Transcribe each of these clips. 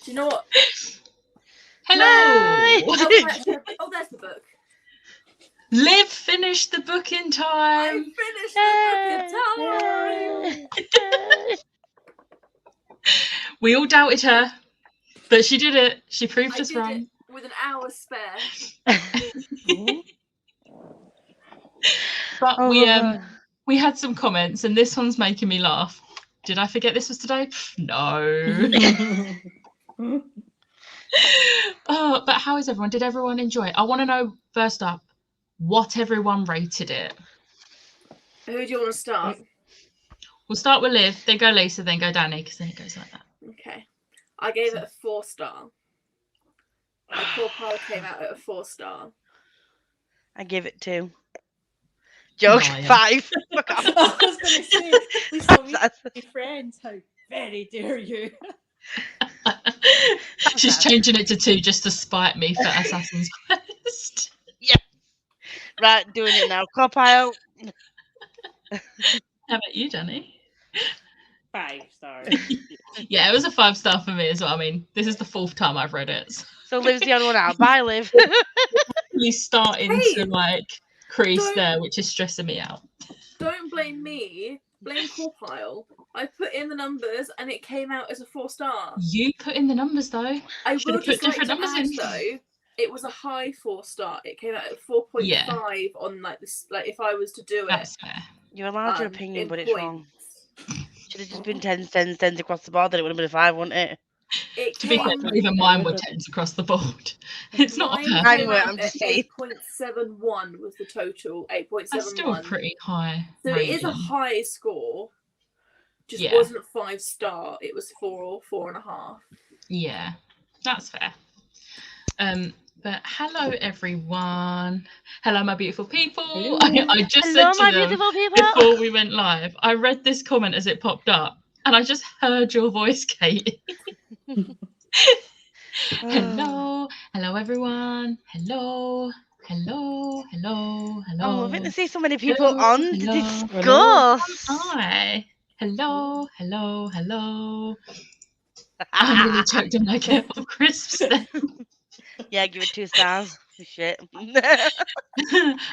Do you know what? Hello! Oh, there's the book. Liv finished the book in time. I finished the book in time. We all doubted her, but she did it. She proved us wrong. It with an hour spare. But we had some comments, and this one's making me laugh. Did I forget this was today? No. Oh, but how is everyone? Did everyone enjoy it? I want to know, first up, what everyone rated it. Who do you want to start? We'll start with Liv, then go Lisa, then go Danny, because then it goes like that. Okay. I gave it a 4-star. My poor pile came out at a 4-star. I gave it 2. Joke, 5. I was going to say, we saw me friends. How very dare you? She's changing it to 2 just to spite me for Assassin's Quest. Yeah. Right, doing it now. Cop out. How about you, Danny? 5 stars. Yeah, it was a 5-star for me as well. I mean, this is the 4th time I've read it. So Liv's the only one out. Bye, Liv. He's starting to crease there, which is stressing me out. Don't blame me. Blame Corpile. I put in the numbers and it came out as a 4-star. You put in the numbers though. I will just put different numbers in though. It was a high 4-star. It came out at 4.5 on this. Like if I was to do That's fair. You're allowed your opinion, but it's wrong. Should have just been 10s across the board. Then it would have been a 5, wouldn't it? To be fair, even mine were 10s across the board. It's not perfect. I'm just saying. 8.71 was the total. 8.71. That's still pretty high. So rating. It is a high score. Just wasn't 5-star. It was 4 or 4.5. Yeah, that's fair. But hello everyone. Hello my beautiful people. I just said to them before we went live, I read this comment as it popped up and I just heard your voice, Katie. Hello everyone. Hello. Oh, I think to see so many people on to discuss. Hi. Hello. I'm really choked on like a crisps then. Yeah, give it 2 stars. Shit.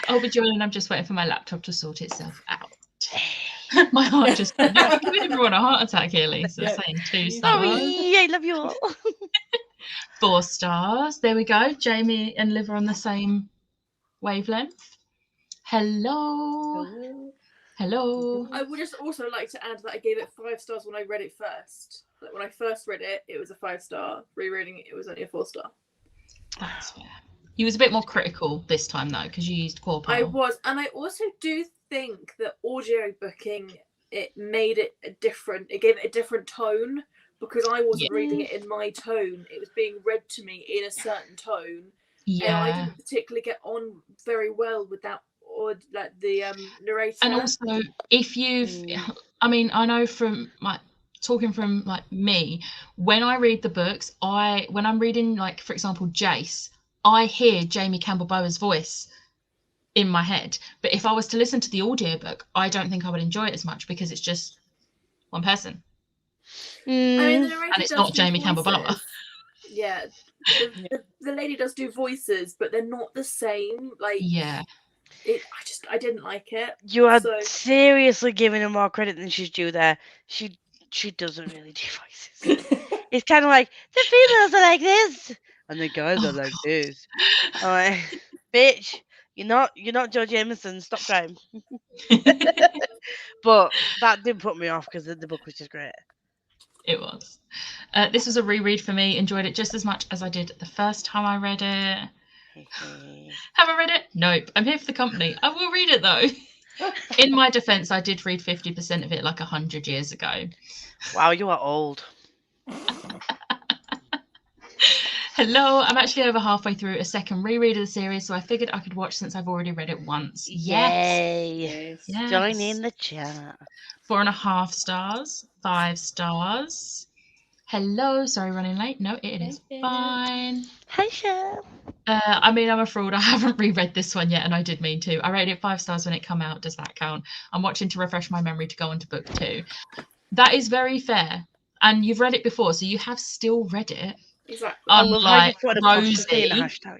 I'll be joining. I'm just waiting for my laptop to sort itself out. My heart just giving everyone a heart attack here, Lisa. Saying 2 stars. I love you all. 4 stars. There we go. Jamie and Liv are on the same wavelength. Hello. I would just also like to add that I gave it 5 stars when I read it first. Like when I first read it, it was a 5-star. Rereading it, it was only a 4-star. That's fair. You was a bit more critical this time though, because you used Corpile. I was, and I also do think that audio booking it made it different. It gave it a different tone because I wasn't reading it in my tone. It was being read to me in a certain tone. Yeah, and I didn't particularly get on very well with that, or like the narrator. And also, if you've, I mean, I know from talking from me, when I read the books, when I'm reading for example Jace, I hear Jamie Campbell Bower's voice in my head. But if I was to listen to the audiobook, I don't think I would enjoy it as much because it's just one person. I mean, and it's not Jamie Campbell Bower. Yeah, the lady does do voices, but they're not the same. I didn't like it. You are seriously giving her more credit than she's due there. She doesn't really do voices. It's kind of like the females are like this and the guys are like this. Bitch, you're not Joe Jameson. Stop trying. But that did put me off because the book was just great. It was. This was a reread for me. Enjoyed it just as much as I did the first time I read it. Have I read it? Nope. I'm here for the company. I will read it though. In my defense, I did read 50% of it 100 years ago. Wow, you are old. Hello, I'm actually over halfway through a second reread of the series, so I figured I could watch since I've already read it once. Yes. Join in the chat. 4.5 stars. 5 stars. Hello, sorry running late. No, it is fine. Hi, Shell. I mean, I'm a fraud. I haven't reread this one yet, and I did mean to. I rated it 5 stars when it came out. Does that count? I'm watching to refresh my memory to go on to book 2. That is very fair. and you've read it before, so you have still read it. Exactly. I love how you Unlike put an apostrophe in a Rosie, hashtag.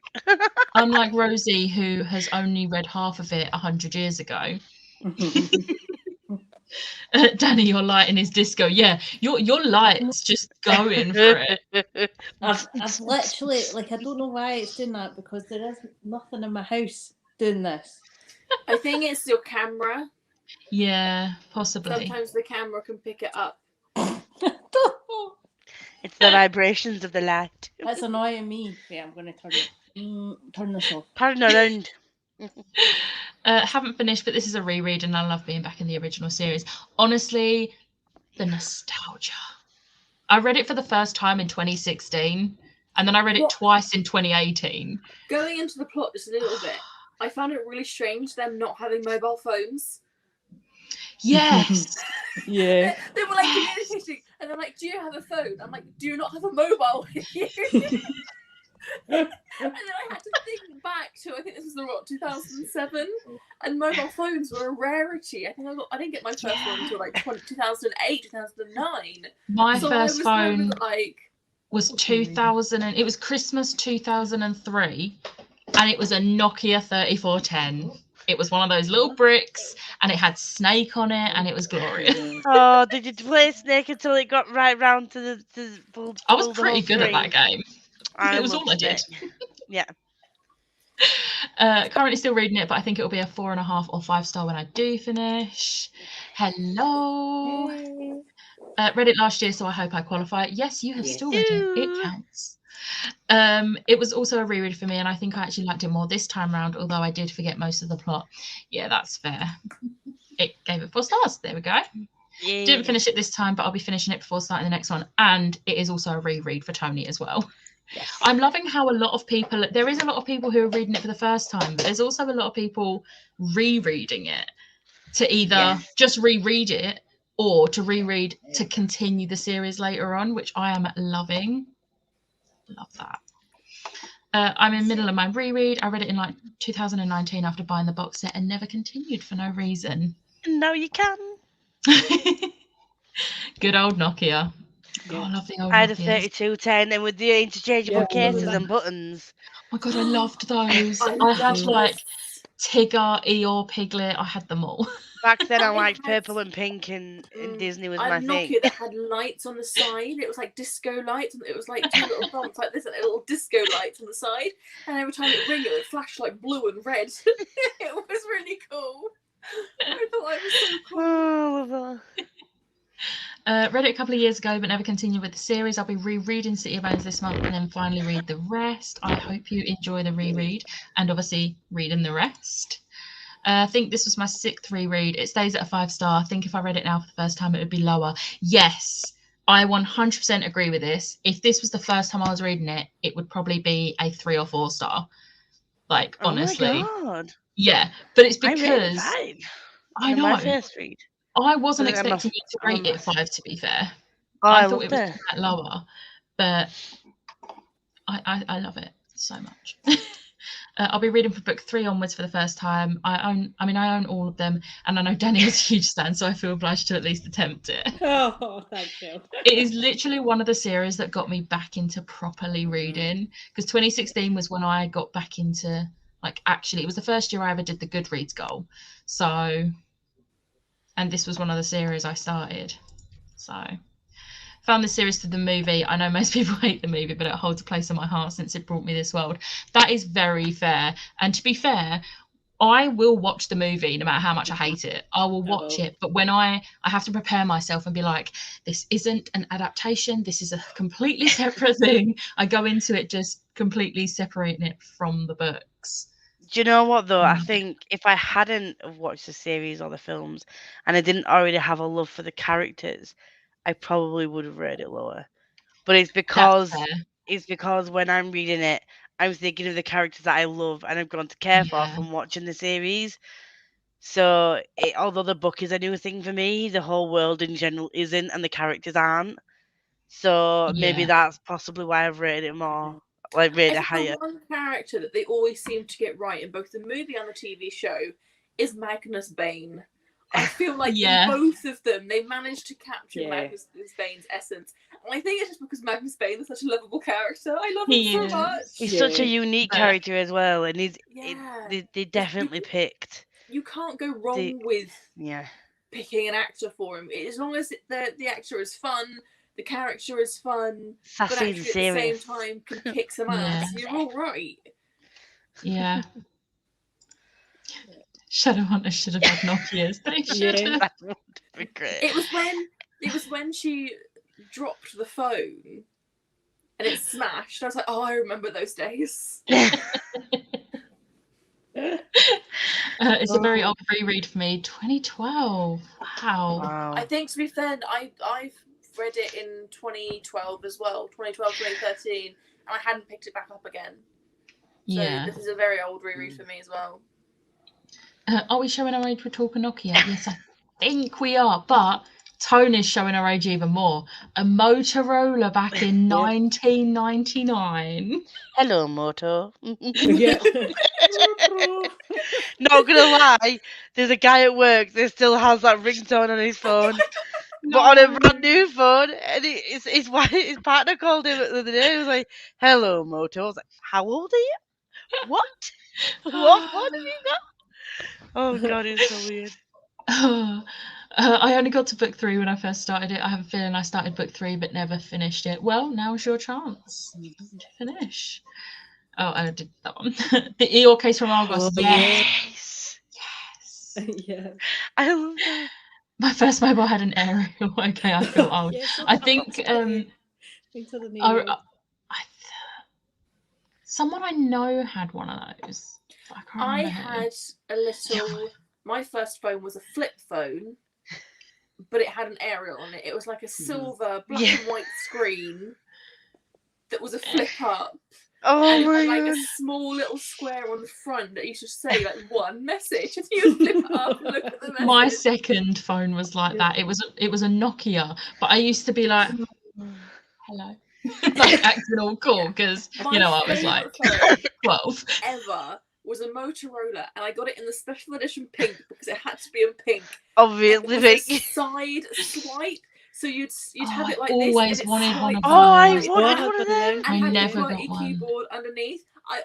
unlike Rosie, who has only read half of it 100 years ago. Danny, your light in his disco. Yeah, your light's just going for it. I've literally, like, I don't know why it's doing that, because there is nothing in my house doing this. I think it's your camera. Yeah, possibly. Sometimes the camera can pick it up. It's the vibrations of the light. That's annoying me. Yeah, I'm going to turn this off. Turn around. Haven't finished, but this is a reread, and I love being back in the original series. Honestly, the nostalgia. I read it for the first time in 2016, and then I read it twice in 2018. Going into the plot just a little bit, I found it really strange them not having mobile phones. Yes. Yeah. They were like communicating, and they're like, "Do you have a phone?" I'm like, "Do you not have a mobile with you?" And then I had to think back to, I think this was the 2007, and mobile phones were a rarity. I think I didn't get my first one until like 2008, 2009. My So first phone like was 2000, and it was Christmas 2003, and it was a Nokia 3410. It was one of those little bricks, and it had Snake on it, and it was glorious. Oh, did you play Snake until it got right round to the I was pretty good at that game. It was all I did. Yeah. Currently still reading it, but I think it'll be a 4.5 or 5 star when I do finish. Hello. Hey. Read it last year, so I hope I qualify. Yes, you have still read it. It Ooh. counts. It was also a reread for me, and I think I actually liked it more this time round, although I did forget most of the plot. Yeah, that's fair. It gave it 4 stars. There we go. Yeah. Didn't finish it this time, but I'll be finishing it before starting the next one. And it is also a reread for Tony as well. Yes. I'm loving how a lot of people, there is a lot of people who are reading it for the first time, but there's also a lot of people rereading it to either just reread it or to reread to continue the series later on, which I am loving. Love that. I'm in the middle of my reread. I read it in like 2019 after buying the box set and never continued for no reason. Now you can. Good old Nokia. Yeah. Oh, I love the old I had a Nokias. 3210 and with the interchangeable cases and buttons. Oh my god, I loved those. I I had love like those. Tigger, Eeyore, Piglet. I had them all. Back then I I liked had- purple and pink, and Disney was I my had thing. Nokia that had lights on the side. It was like disco lights, and it was like 2 little bumps like this, and little disco lights on the side. And every time it ring, it would flash like blue and red. It was really cool. I thought I was so cool. Oh, Read it a couple of years ago, but never continued with the series. I'll be rereading City of Bones this month and then finally read the rest. I hope you enjoy the reread and obviously reading the rest. I think this was my 6th reread. It stays at a 5 star. I think if I read it now for the first time, it would be lower. Yes, I 100% agree with this. If this was the first time I was reading it, it would probably be a 3 or 4 star. Like, honestly. Oh my god. Yeah, but it's I because read 5 I in know. my first read. I wasn't But then expecting you to rate it 5, to be fair. Oh, I I thought it loved was it. that lower, but I love it so much. I'll be reading for book 3 onwards for the first time. I own all of them, and I know Danny is a huge fan, so I feel obliged to at least attempt it. Oh, thank you. It is literally one of the series that got me back into properly reading, because 2016 was when I got back into, like, actually, it was the first year I ever did the Goodreads goal. So, and this was one of the series I started. So, found the series through the movie. I know most people hate the movie, but it holds a place in my heart since it brought me this world. That is very fair. And to be fair, I will watch the movie no matter how much I hate it. I will watch it, but when I have to prepare myself and be like, this isn't an adaptation, this is a completely separate thing. I go into it just completely separating it from the books. Do you know what though? I think if I hadn't have watched the series or the films and I didn't already have a love for the characters, I probably would have rated it lower. But it's because when I'm reading it, I'm thinking of the characters that I love and I've grown to care for from watching the series. So although the book is a new thing for me, the whole world in general isn't, and the characters aren't. So maybe that's possibly why I've rated it more, like rated it higher. The one character that they always seem to get right in both the movie and the TV show is Magnus Bane. I feel like in both of them, they managed to capture Magnus Bane's essence. And I think it's just because Magnus Bane is such a lovable character. I love him so much. He's such a unique character as well, and they definitely picked. You can't go wrong with picking an actor for him. As long as the actor is fun, the character is fun, sassy but and actually at the same serious. time can kick some ass, you're all right. Yeah. Shadowhunters should have had Nokias. They should have. That would be great. It was when she dropped the phone and it smashed. I was like, oh, I remember those days. It's a very old reread for me. 2012. Wow. I think, to be fair, I've read it in 2012 as well. 2012, 2013. And I hadn't picked it back up again. So this is a very old reread for me as well. Are we showing our age with Talking Nokia? Yes, I think we are. But Tony's showing our age even more. A Motorola back in 1999. Hello, Moto. Yeah. Not gonna lie, there's a guy at work that still has that ringtone on his phone. But on a brand new phone, and his partner called him the other day. He was like, "Hello, Moto." I was like, "How old are you? What? What phone have you got?" Oh god, it's so weird. I only got to book 3 when I first started it. I have a feeling I started book 3 but never finished it. Well, now's your chance to finish. Oh, I did that one. The Eeyore case from Argos. Yes. Yeah. I love that. My first mobile had an aerial. Okay, I feel old. I think someone I know had one of those. I had a little. My first phone was a flip phone, but it had an aerial on it. It was like a silver black and white screen that was a flip up. Oh and my it had, like god! A small little square on the front that you should say like one message, and you would flip it up and look at the message. My second phone was like that. It was a Nokia, but I used to be like, hello, like acting all cool because I was like 12. Ever was a Motorola, and I got it in the special edition pink because it had to be in pink. Obviously, pink. Side swipe. So you'd have it like always this. wanted one of those. Oh, I wanted one of them. I never got one. Keyboard underneath. I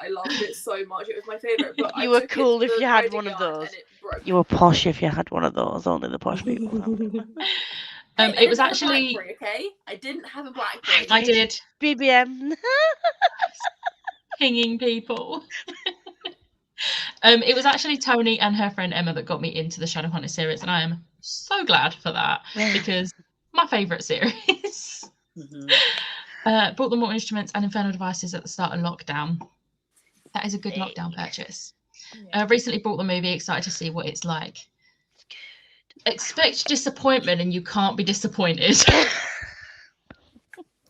loved it so much. It was my favourite. But You were cool if you had one of those. You were posh if you had one of those. Only the posh people. It was actually okay. I didn't have a BlackBerry. I did. BBM. Pinging people. It was actually Tony and her friend Emma that got me into the Shadowhunter series, and I am so glad for that because my favourite series. Bought them all instruments and Infernal Devices at the start of lockdown. That is a good lockdown purchase. Recently bought the movie, excited to see what it's like. Expect disappointment and you can't be disappointed.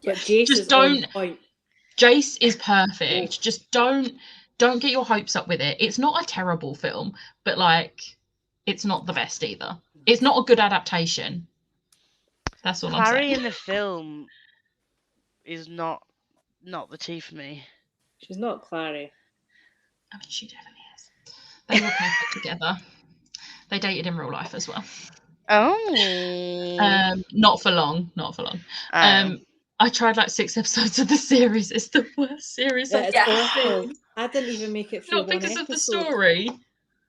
But Jace just don't. Jace is perfect. Just don't get your hopes up with it. It's not a terrible film, but like it's not the best either. It's not a good adaptation. That's all I'm saying. Clary in the film is not the tea for me. She's not Clary. I mean, she definitely is. They were perfect together. They dated in real life as well. Oh. Not for long. I tried like 6 episodes of the series. It's the worst series I've ever seen. I didn't even make it through. Not because of the story,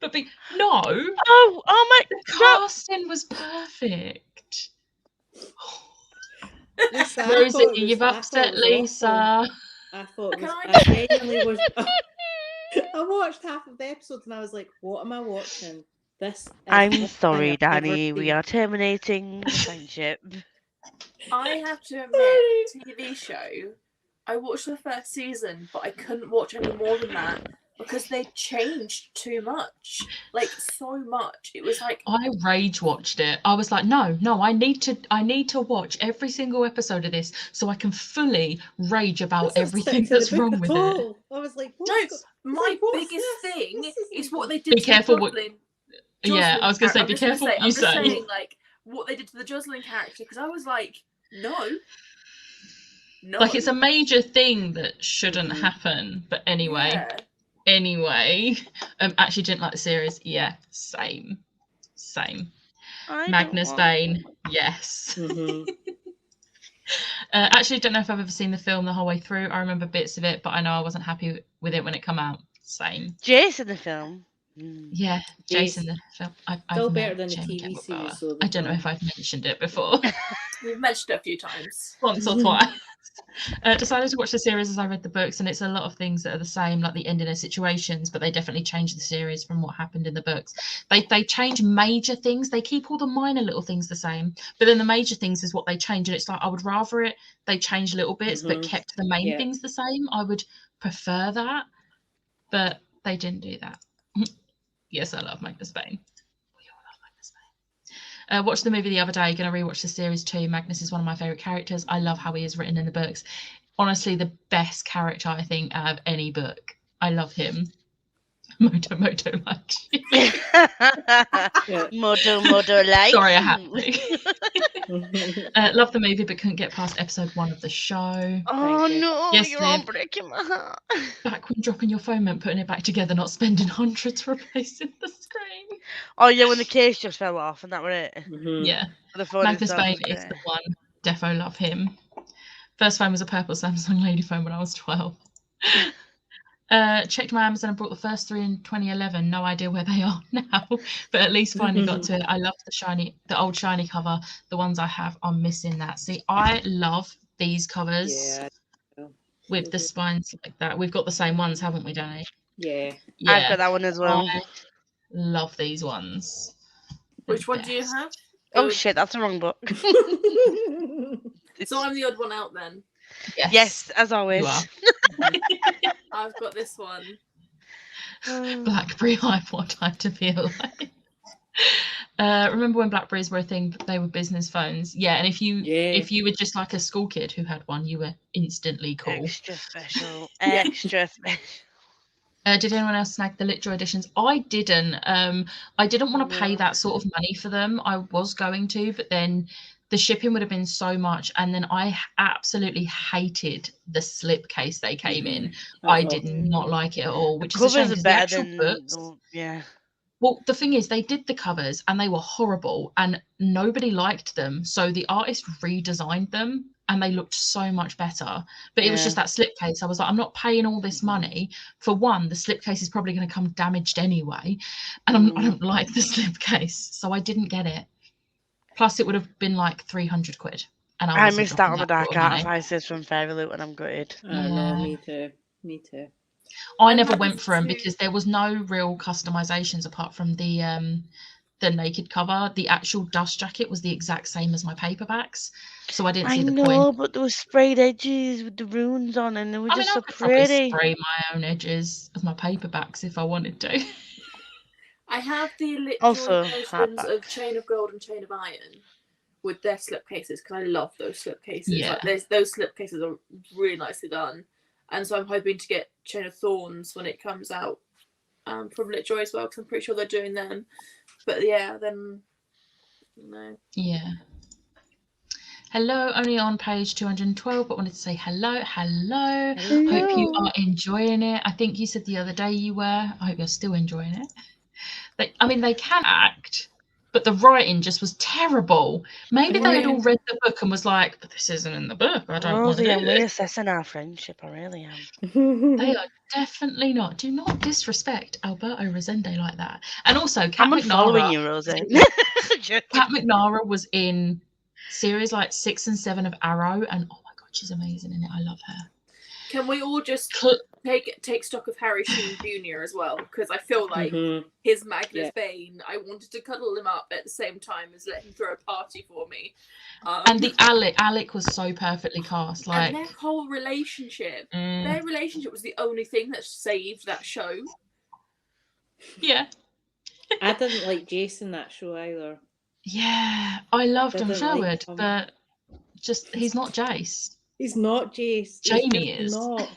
but no. Oh my! The casting was perfect. Lisa, Rosie, you've upset Lisa. I thought I genuinely was. I watched half of the episodes and I was like, "What am I watching?" I'm sorry, Danny. We are terminating the friendship. I have to admit, TV show, I watched the first season, but I couldn't watch any more than that because they changed too much. Like, so much. It was like... I rage watched it. I was like, no, I need to watch every single episode of this so I can fully rage about everything that's wrong with it. I was like, my biggest thing is what they did be to careful the Jocelyn. Yeah, I was going to say, be careful what you say. I'm just saying, like, what they did to the Jocelyn character, because I was like, no. Like, it's a major thing that shouldn't happen, but anyway. Actually didn't like the series. Yeah, same. Same. I don't Magnus want- Bane, yes. Mhm. Actually, don't know if I've ever seen the film the whole way through. I remember bits of it, but I know I wasn't happy with it when it came out. Same. Jason the film. Yeah, Jason the film. I've Still met better than the Jamie TV Campbell series, Bower. though, the I don't know if film. I've mentioned it before. You've mentioned it a few times. Once or twice. Decided to watch the series as I read the books, and it's a lot of things that are the same, like the ending of situations, but they definitely change the series from what happened in the books. They change major things. They keep all the minor little things the same, but then the major things is what they change. And it's like I would rather they changed little bits but kept the main things the same. I would prefer that, but they didn't do that. Yes, I love Magnus Bane. Watched the movie the other day, going to rewatch the series too. Magnus is one of my favourite characters. I love how he is written in the books. Honestly, the best character, I think, out of any book. I love him. Moto like. Moto like. Sorry, I had to. Love the movie, but couldn't get past episode 1 of the show. Oh no, Yes, you're Liv. all breaking my heart. Back when dropping your phone meant putting it back together, not spending hundreds replacing the screen. Oh yeah, when the case just fell off and that was it. Yeah. The phone Magnus itself Bane was is great. the one. Defo love him. First phone was a purple Samsung lady phone when I was 12. Checked my Amazon and bought the first 3 in 2011. No idea where they are now, but at least finally got to it. I love the old shiny cover. The ones I have are missing that. See, I love these covers with the spines like that. We've got the same ones, haven't we, Danny? Yeah. I've got that one as well. I love these ones. Which one do you have? Oh shit, that's the wrong book. So I'm the odd one out then. Yes, as always. You are. I've got this one. Blackberry Hive, what time to be alive. Remember when Blackberries were a thing? They were business phones. Yeah, and if you were just like a school kid who had one, you were instantly cool. Extra special. Extra special. Did anyone else snag the LitJoy editions? I didn't. I didn't want to pay that sort of money for them. I was going to, but then the shipping would have been so much, and then I absolutely hated the slipcase they came in. I did not like it at all, which is a shame because the actual books. Yeah. Well, the thing is, they did the covers and they were horrible, and nobody liked them. So the artist redesigned them, and they looked so much better. But it was just that slipcase. I was like, I'm not paying all this money. For one, the slipcase is probably going to come damaged anyway, and I don't like the slipcase, so I didn't get it. Plus, it would have been like 300 quid. And I missed out on the Dark Artifices from Fairy Loot, and I'm gutted. No, me too. Me too. I never went for them because there was no real customizations apart from the naked cover. The actual dust jacket was the exact same as my paperbacks, so I didn't see the point. I know, but there was sprayed edges with the runes on, and they were just so pretty. I could spray my own edges of my paperbacks if I wanted to. I have the LitJoy versions of Chain of Gold and Chain of Iron with their slipcases because I love those slipcases. Yeah. Like, those slipcases are really nicely done, and so I'm hoping to get Chain of Thorns when it comes out from LitJoy as well because I'm pretty sure they're doing them. But yeah, then no. Yeah. Hello, only on page 212, but wanted to say hello. Hope you are enjoying it. I think you said the other day you were. I hope you're still enjoying it. They can act, but the writing just was terrible. Maybe they had all read the book and was like, but this isn't in the book. I don't want to do I'm this. reassessing our friendship. I really am. They are definitely not. Do not disrespect Alberto Resende like that. And also, Kat I'm following McNara. you, Rosie. Kat McNara was in series like 6 and 7 of Arrow, and oh my god, she's amazing in it. I love her. Can we all just take stock of Harry Sheen Jr. as well? Because I feel like his Magnus Bane, I wanted to cuddle him up at the same time as let him throw a party for me. And the Alec was so perfectly cast. Like, and their whole relationship, their relationship was the only thing that saved that show. Yeah. I didn't like Jason that show either. Yeah, I loved him, Like but just he's not Jace. He's not Jace. Jamie is. Not.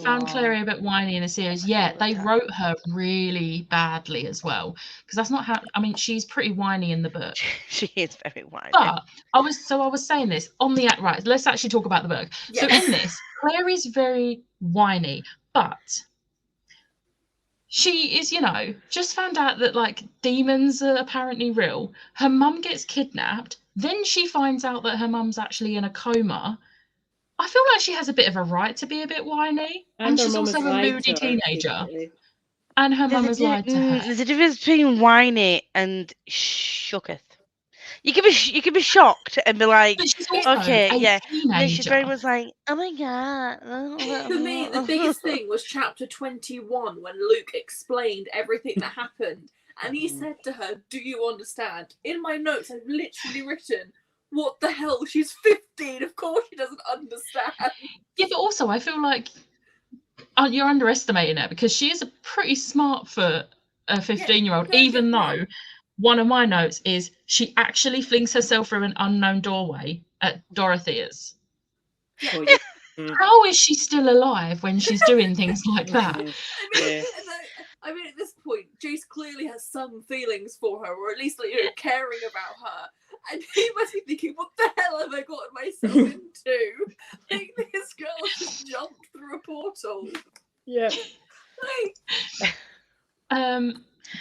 Found Clary a bit whiny in the series. Yeah, they wrote her really badly as well because that's not how. I mean, she's pretty whiny in the book. She is very whiny. But I was saying this on the act. Right, let's actually talk about the book. Yes. So in this, Clary's very whiny, but she is, just found out that like demons are apparently real. Her mum gets kidnapped. Then she finds out that her mum's actually in a coma. I feel like she has a bit of a right to be a bit whiny. And her she's mum has also a lied moody to her, teenager. basically. And her mum has lied to her. There's a difference between whiny and shooketh. You can be shocked and be like, But she's also okay, a yeah. And then she's teenager. very much like, oh my god. For me, the biggest thing was chapter 21 when Luke explained everything that happened. And he said to her, do you understand? In my notes, I've literally written, what the hell? She's 15. Of course she doesn't understand. Yeah, but also I feel like you're underestimating her because she is a pretty smart for a 15-year-old, even though one of my notes is she actually flings herself through an unknown doorway at Dorothea's. Yeah. How is she still alive when she's doing things like that? I mean, at this point, Jace clearly has some feelings for her, or at least caring about her. And he must be thinking, what the hell have I gotten myself into? Like, this girl just jumped through a portal. Yeah.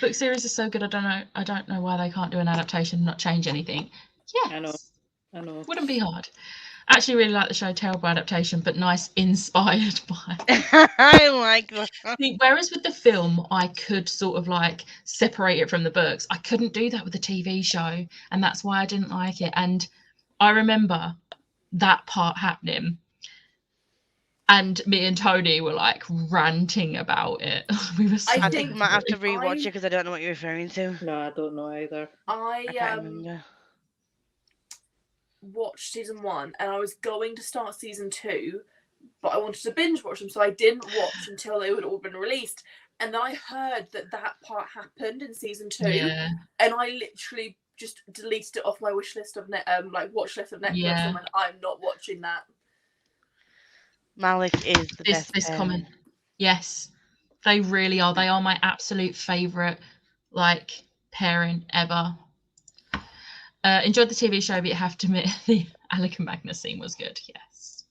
Book series is so good. I don't know why they can't do an adaptation and not change anything. Yeah, I know. Wouldn't be hard. I actually really like the show. Terrible adaptation, but nice, inspired by. I like that. Whereas with the film, I could sort of like separate it from the books. I couldn't do that with the TV show, and that's why I didn't like it. And I remember that part happening, and me and Tony were like ranting about it. We were. I think I might have to rewatch it because I don't know what you're referring to. No, I don't know either. I can't remember. Watched season 1 and I was going to start season 2, but I wanted to binge watch them, so I didn't watch until they had all been released. And then I heard that part happened in season 2, and I literally just deleted it off my watch list of Netflix and went, I'm not watching that. Malik is the best. This comment, yes, they really are. They are my absolute favourite pairing ever. Enjoyed the TV show, but you have to admit the Alec and Magnus scene was good. Yes.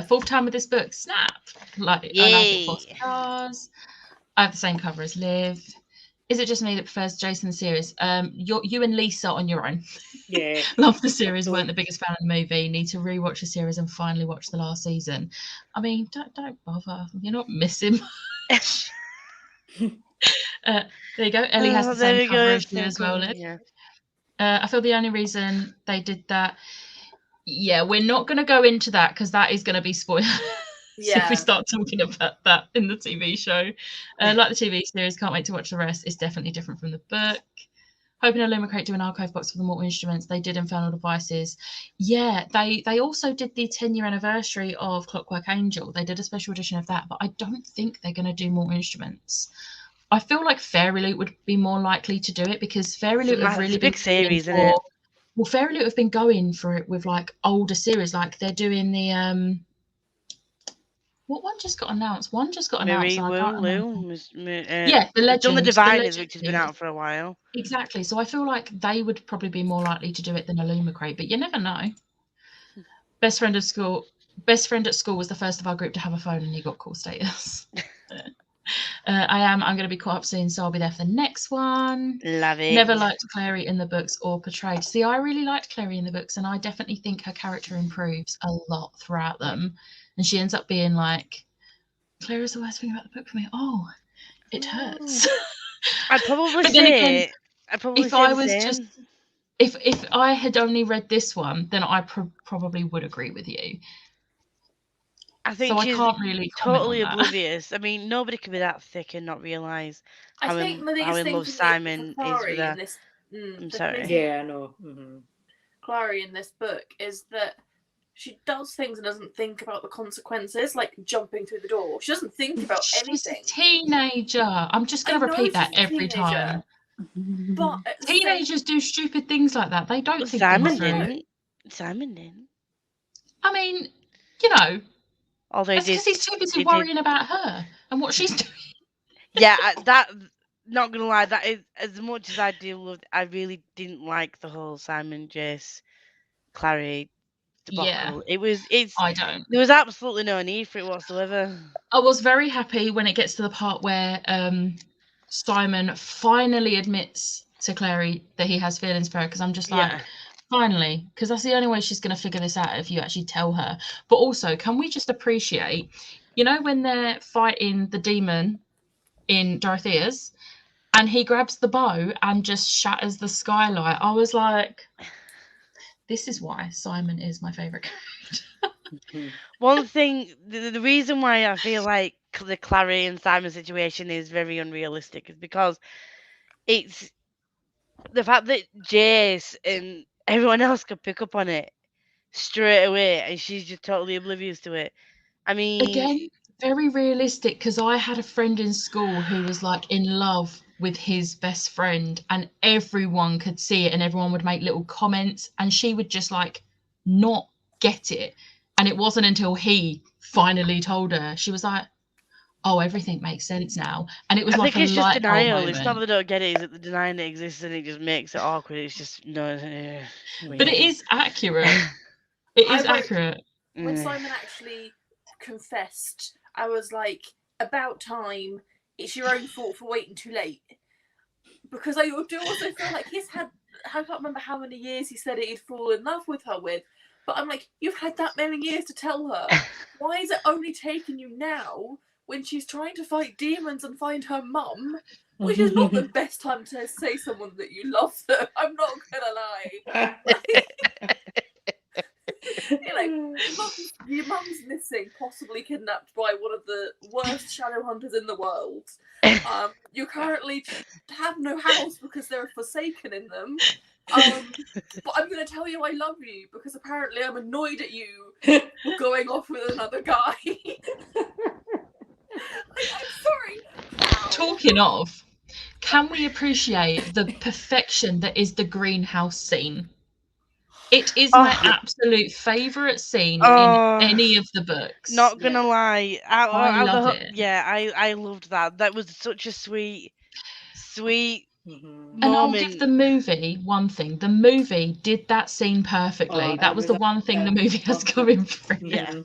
Fourth time with this book, snap. I like it 4 stars. I have the same cover as Liv. Is it just me that prefers Jason the series? You and Lisa on your own. Yeah. Love the series. Weren't the biggest fan of the movie. Need to rewatch the series and finally watch the last season. I mean, don't bother. You're not missing much. There you go. Ellie has the same cover as you as well, Liv. Yeah. I feel the only reason they did that, we're not going to go into that because that is going to be spoiled if we start talking about that in the TV show. Like the TV series, can't wait to watch the rest. It's definitely different from the book. Hoping Illumicrate do an archive box for the Mortal Instruments. They did Infernal Devices. Yeah, they also did the 10-year anniversary of Clockwork Angel. They did a special edition of that, but I don't think they're going to do Mortal Instruments. I feel like Fairy Loot would be more likely to do it because Fairy Loot have really been big series, isn't it? Well, Fairy Loot have been going for it with older series, like they're doing the what one just got announced? One just got announced. The Legend. Done the Diviners, which has been out for a while. Exactly. So I feel like they would probably be more likely to do it than Illumicrate, but you never know. Best friend at school was the first of our group to have a phone, and he got call status. I'm going to be caught up soon, so I'll be there for the next one. Love it. Never liked Clary in the books or portrayed. See, I really liked Clary in the books, and I definitely think her character improves a lot throughout them. And she ends up being like, Clary's the worst thing about the book for me. Oh, it hurts. I'd probably say. If I had only read this one, then I probably would agree with you. I think she's totally oblivious. I mean, nobody can be that thick and not realise how in love Simon is with her. I'm sorry. Yeah, I know. Mm-hmm. Clary in this book is that she does things and doesn't think about the consequences, like jumping through the door. She doesn't think about anything. She's a teenager. I'm just going to repeat that every time. But teenagers do stupid things like that. They don't think Simon didn't. Simon didn't. I mean, although that's because he's too busy worrying about her and what she's doing. Yeah, not gonna lie, that is as much as I really didn't like the whole Simon, Jace, Clary debacle. Yeah. It's I don't. there was absolutely no need for it whatsoever. I was very happy when it gets to the part where Simon finally admits to Clary that he has feelings for her, because I'm just like, Yeah. finally, because that's the only way she's going to figure this out if you actually tell her. But also, can we just appreciate, when they're fighting the demon in Dorothea's and he grabs the bow and just shatters the skylight? I was like, this is why Simon is my favourite character. One thing, the reason why I feel like the Clary and Simon situation is very unrealistic is because it's the fact that Jace and everyone else could pick up on it straight away, and she's just totally oblivious to it. I mean, Again, very realistic, because I had a friend in school who was like in love with his best friend, and everyone could see it and everyone would make little comments, and she would just like not get it. And it wasn't until he finally told her, she was like, oh, everything makes sense now. And it was I like think a it's just light bulb denial. It's not moment. that they don't get it; it's that the denying it exists, and it just makes it awkward. It's just no. But it is accurate. It is accurate. When Simon actually confessed, I was like, about time. It's your own fault for waiting too late. Because I do also feel like he's had, I can't remember how many years he said he'd fall in love with her with, but I'm like, you've had that many years to tell her. Why is it only taking you now when she's trying to fight demons and find her mum? Which is not the best time to say someone that you love them. I'm not gonna lie. Your mum's missing, possibly kidnapped by one of the worst shadow hunters in the world. You currently have no house because they're forsaken in them. But I'm going to tell you I love you because apparently I'm annoyed at you for going off with another guy. I'm sorry. How? Talking of, can we appreciate the perfection that is the greenhouse scene? It is my absolute favourite scene in any of the books. Not gonna lie, I love it. Yeah, I loved that. That was such a sweet moment. And I'll give the movie one thing. The movie did that scene perfectly. That was the one thing the movie has going for it. Yeah.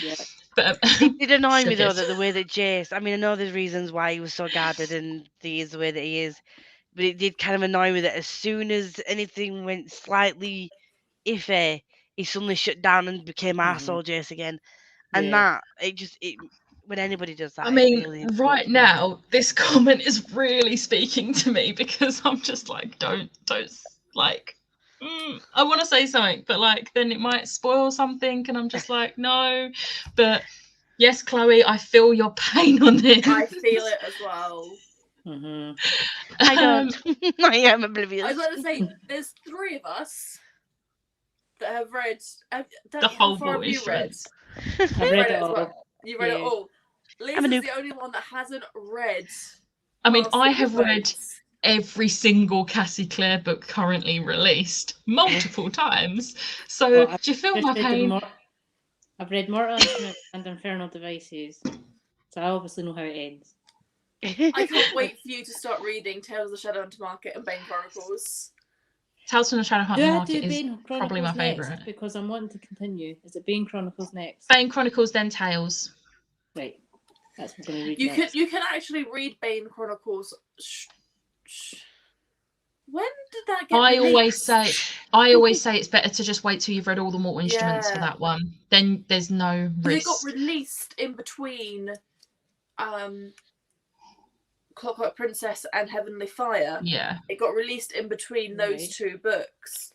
Yeah. But it did annoy me though that the way that Jace. I mean, I know there's reasons why he was so guarded and he is the way that he is, but it did kind of annoy me that as soon as anything went slightly iffy, he suddenly shut down and became arsehole Jace again. And when anybody does that, I mean, really right now, this comment is really speaking to me because I'm just like, don't like. I want to say something, but like then it might spoil something, and I'm just like, no. But yes, Chloe, I feel your pain on this. I feel it as well. I don't. I am oblivious. I was going to say, there's 3 of us that have read the whole boys read. I've read it all. Well. You read it all. Liz is the only one that hasn't read. I mean, I have read every single Cassie Clare book currently released multiple times. So do you feel my pain? I've read Mortal Instruments and Infernal Devices, so I obviously know how it ends. I can't wait for you to start reading Tales of the Shadowhunter Market and Bane Chronicles. Tales from the Shadowhunter Market is probably my favourite. Because I'm wanting to continue. Is it Bane Chronicles next? Bane Chronicles, then Tales. Right. That's what I'm going to read next. You can actually read Bane Chronicles. When did that get released? I always say it's better to just wait till you've read all the Mortal Instruments for that one. Then there's no risk. It got released in between Clockwork Princess and Heavenly Fire. Yeah. It got released in between those 2 books.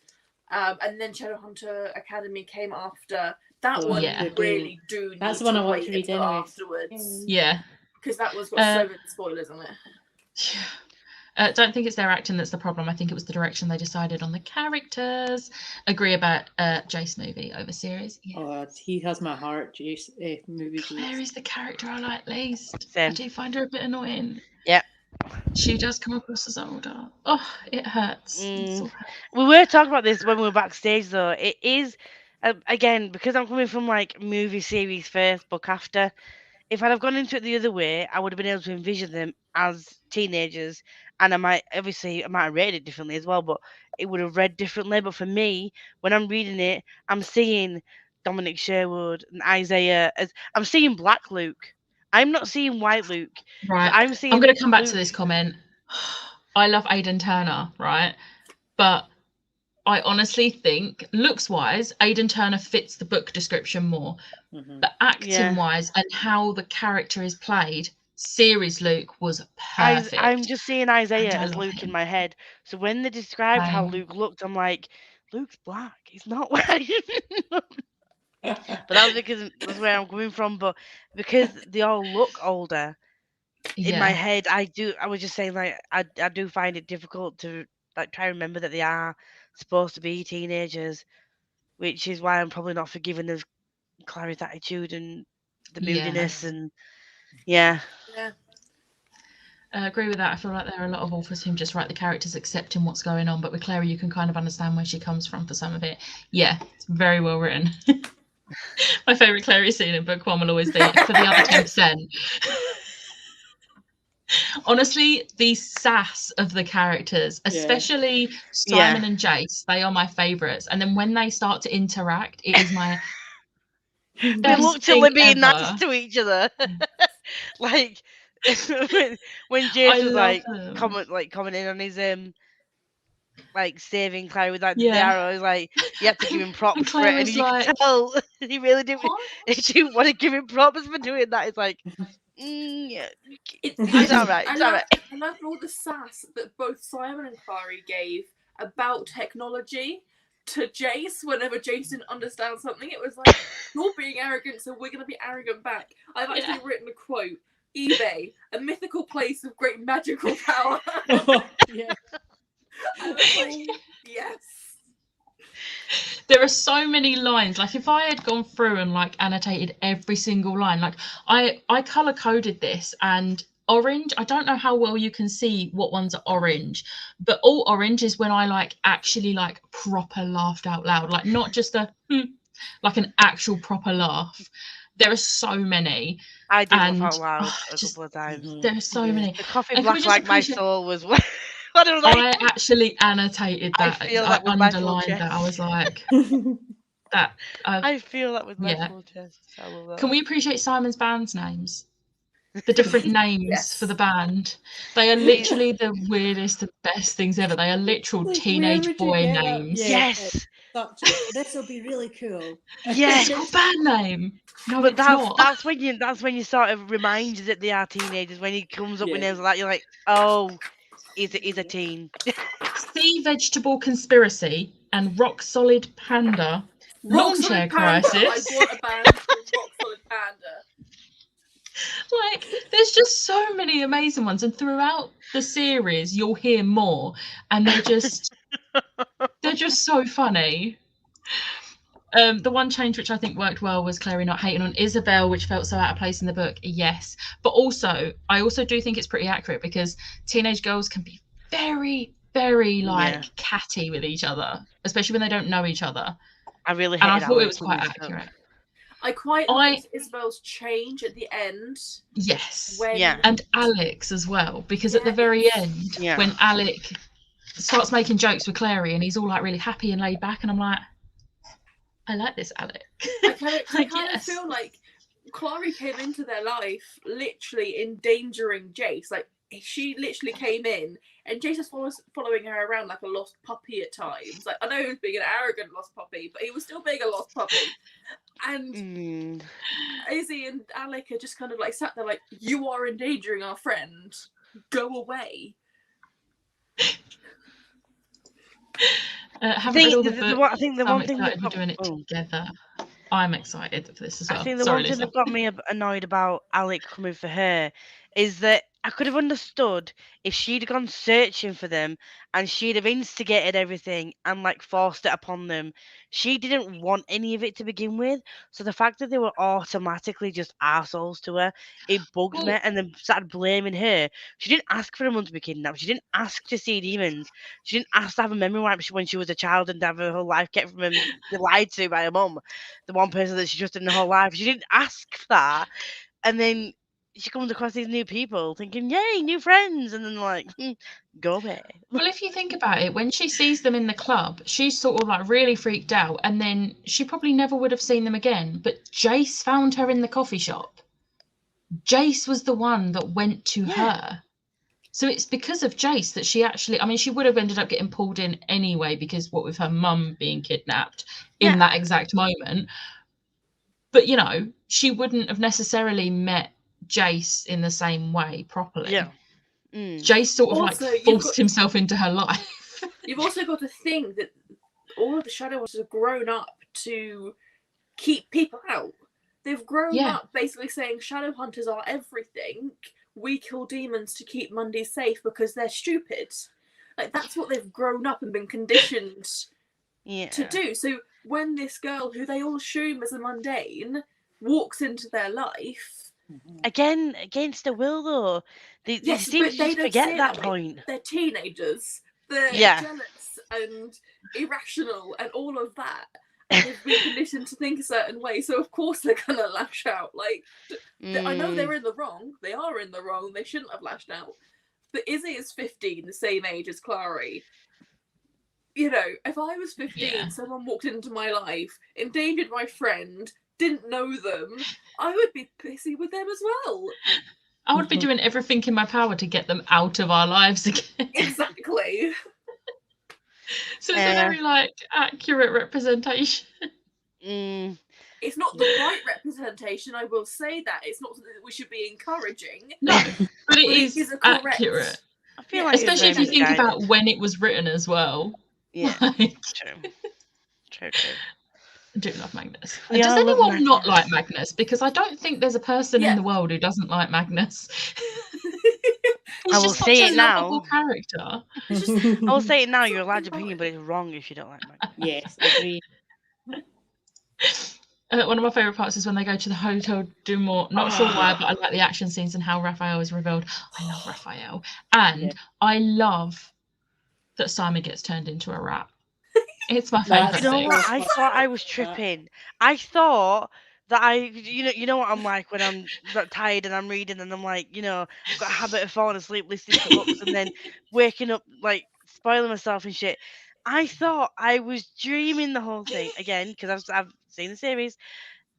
And then Shadowhunter Academy came after. That one really do need That's the one I want to read anyway. Afterwards. Yeah. Because that one's got so many spoilers on it. Yeah. Don't think it's their acting that's the problem. I think it was the direction they decided on the characters. Agree about Jace movie over series. Yeah. Oh, he has my heart, Jace movie. Claire is the character I like least. Same. I do find her a bit annoying. Yeah. She does come across as older. Oh, it hurts. We were talking about this when we were backstage, though. It is, again, because I'm coming from like movie series first, book after. if I'd have gone into it the other way, I would have been able to envision them as teenagers, and I might have rated it differently as well, but it would have read differently. But for me, when I'm reading it, I'm seeing Dominic Sherwood and Isaiah as I'm seeing Black Luke. I'm not seeing White Luke. Right. I'm seeing. I'm going to come back to Luke. this comment. I love Aidan Turner, right? But I honestly think, looks-wise, Aidan Turner fits the book description more. But acting-wise and how the character is played, series Luke was perfect. I'm just seeing Isaiah as love Luke in him. my head. So when they described how Same. Luke looked, I'm like, Luke's black. He's not white. But that's because that's where I'm coming from. But because they all look older, in my Yeah. head, I was just saying, like, I do find it difficult to like try and remember that they are supposed to be teenagers, which is why I'm probably not forgiving of Clary's attitude and the Yeah. moodiness and yeah. Yeah. I agree with that. I feel like there are a lot of authors who just write the characters accepting what's going on, but with Clary, you can kind of understand where she comes from for some of it. Yeah, it's very well written. My favourite Clary scene in book one will always be for the other 10%. Honestly, the sass of the characters, especially Simon and Jace, they are my favourites. And then when they start to interact, it is my They look till they're being nice to each other. Like when Jace was like commenting on his like saving Clary with like the arrows, like you had to give him props for it, and you could tell he really didn't. She didn't want to give him props for doing that. It's like, yeah, it's all right. It's all right. I love all the sass that both Simon and Clary gave about technology to Jace whenever Jace didn't understand something. It was like, you're being arrogant, so we're going to be arrogant back. I've actually written a quote: eBay, a mythical place of great magical power. Yeah. I was like, yes. There are so many lines. Like if I had gone through and like annotated every single line, like I color coded this, and orange, I don't know how well you can see what ones are orange, but all orange is when I like actually like proper laughed out loud, like not just a like an actual proper laugh. There are so many. I did laugh out loud a couple of times. There are so many. The coffee black like my soul was what I actually annotated that. I feel that I underlined that. I was like that. I feel that with my full chest. I love that. Can we appreciate Simon's band's names? The different names for the band. They are literally the weirdest, the best things ever. They are literal Like, teenage boy names. Yes. This will be really cool. Yes. It's a band name. No, but it's not. that's when you sort of remind you that they are teenagers. When he comes up with names like that, you're like, oh, he's a teen. Sea Vegetable Conspiracy and Rock Solid Panda. Lawnchair Crisis. I want a band called Rock Solid Panda. Like, there's just so many amazing ones, and throughout the series, you'll hear more, and they're just so funny. The one change which I think worked well was Clary not hating on Isabel, which felt so out of place in the book. Yes, but also I also do think it's pretty accurate because teenage girls can be very, very like catty with each other, especially when they don't know each other. I really hated and I thought Alex it was quite accurate. I quite liked Isabel's change at the end. Yes. When... And Alex as well, because at the very end, when Alec starts making jokes with Clary and he's all like really happy and laid back, and I'm like, I like this Alec. I kind of feel like Clary came into their life literally endangering Jace. Like, she literally came in and Jace was following her around like a lost puppy at times. Like, I know he was being an arrogant lost puppy, but he was still being a lost puppy. And Izzy and Alec are just kind of like sat there like, you are endangering our friend. Go away. I think the one thing that we're doing it together. I'm excited for this as well. I think the one thing that got me annoyed about Alec coming for her is that I could have understood if she'd gone searching for them and she'd have instigated everything and like forced it upon them. She didn't want any of it to begin with. So the fact that they were automatically just arseholes to her, it bugged me, and then started blaming her. She didn't ask for someone to be kidnapped. She didn't ask to see demons. She didn't ask to have a memory wipe when she was a child and to have her whole life kept from lied to by her mum, the one person that she trusted in her whole life. She didn't ask for that. and then she comes across these new people, thinking, "Yay, new friends!" And then like, go away. Well, if you think about it, when she sees them in the club, she's sort of like really freaked out, and then she probably never would have seen them again. But Jace found her in the coffee shop. Jace was the one that went to her. So it's because of Jace that she actually, I mean, she would have ended up getting pulled in anyway, because what with her mum being kidnapped in that exact moment. But, you know, she wouldn't have necessarily met Jace in the same way properly. Yeah. Jace sort of Also, like forced himself into her life. You've also got to think that all of the Shadowhunters have grown up to keep people out. They've grown up basically saying Shadowhunters are everything. We kill demons to keep Monday safe because they're stupid. Like, that's what they've grown up and been conditioned to do. So when this girl, who they all assume is a mundane, walks into their life, again, against their will, though, they seem to just forget that point. They're teenagers. They're jealous and irrational and all of that. And they've been conditioned to think a certain way, so of course they're gonna lash out. Like, I know they're in the wrong. They are in the wrong. They shouldn't have lashed out. But Izzy is 15, the same age as Clary. You know, if I was 15, someone walked into my life, endangered my friend, didn't know them, I would be pissy with them as well. I would be doing everything in my power to get them out of our lives again. Exactly. So it's a very, like, accurate representation. It's not the right representation, I will say that. It's not something that we should be encouraging. No, but it is accurate. I feel like especially if you think about when it was written as well. Yeah, like, true. I do love Magnus. Does anyone not like Magnus? Because I don't think there's a person in the world who doesn't like Magnus. He's I will just say such it a now. lovable character. I will say it now. You're allowed to opinion, but it's wrong if you don't like Magnus. Yes, agree. One of my favourite parts is when they go to the Hotel du Mont. Not sure why, but I like the action scenes and how Raphael is revealed. I love Raphael. And I love that Simon gets turned into a rat. It's my favourite thing. You know what? I thought I was tripping. I thought that you know what I'm like when I'm tired and I'm reading and I'm like, I've got a habit of falling asleep listening to books and then waking up like spoiling myself and shit. I thought I was dreaming the whole thing again because I've seen the series.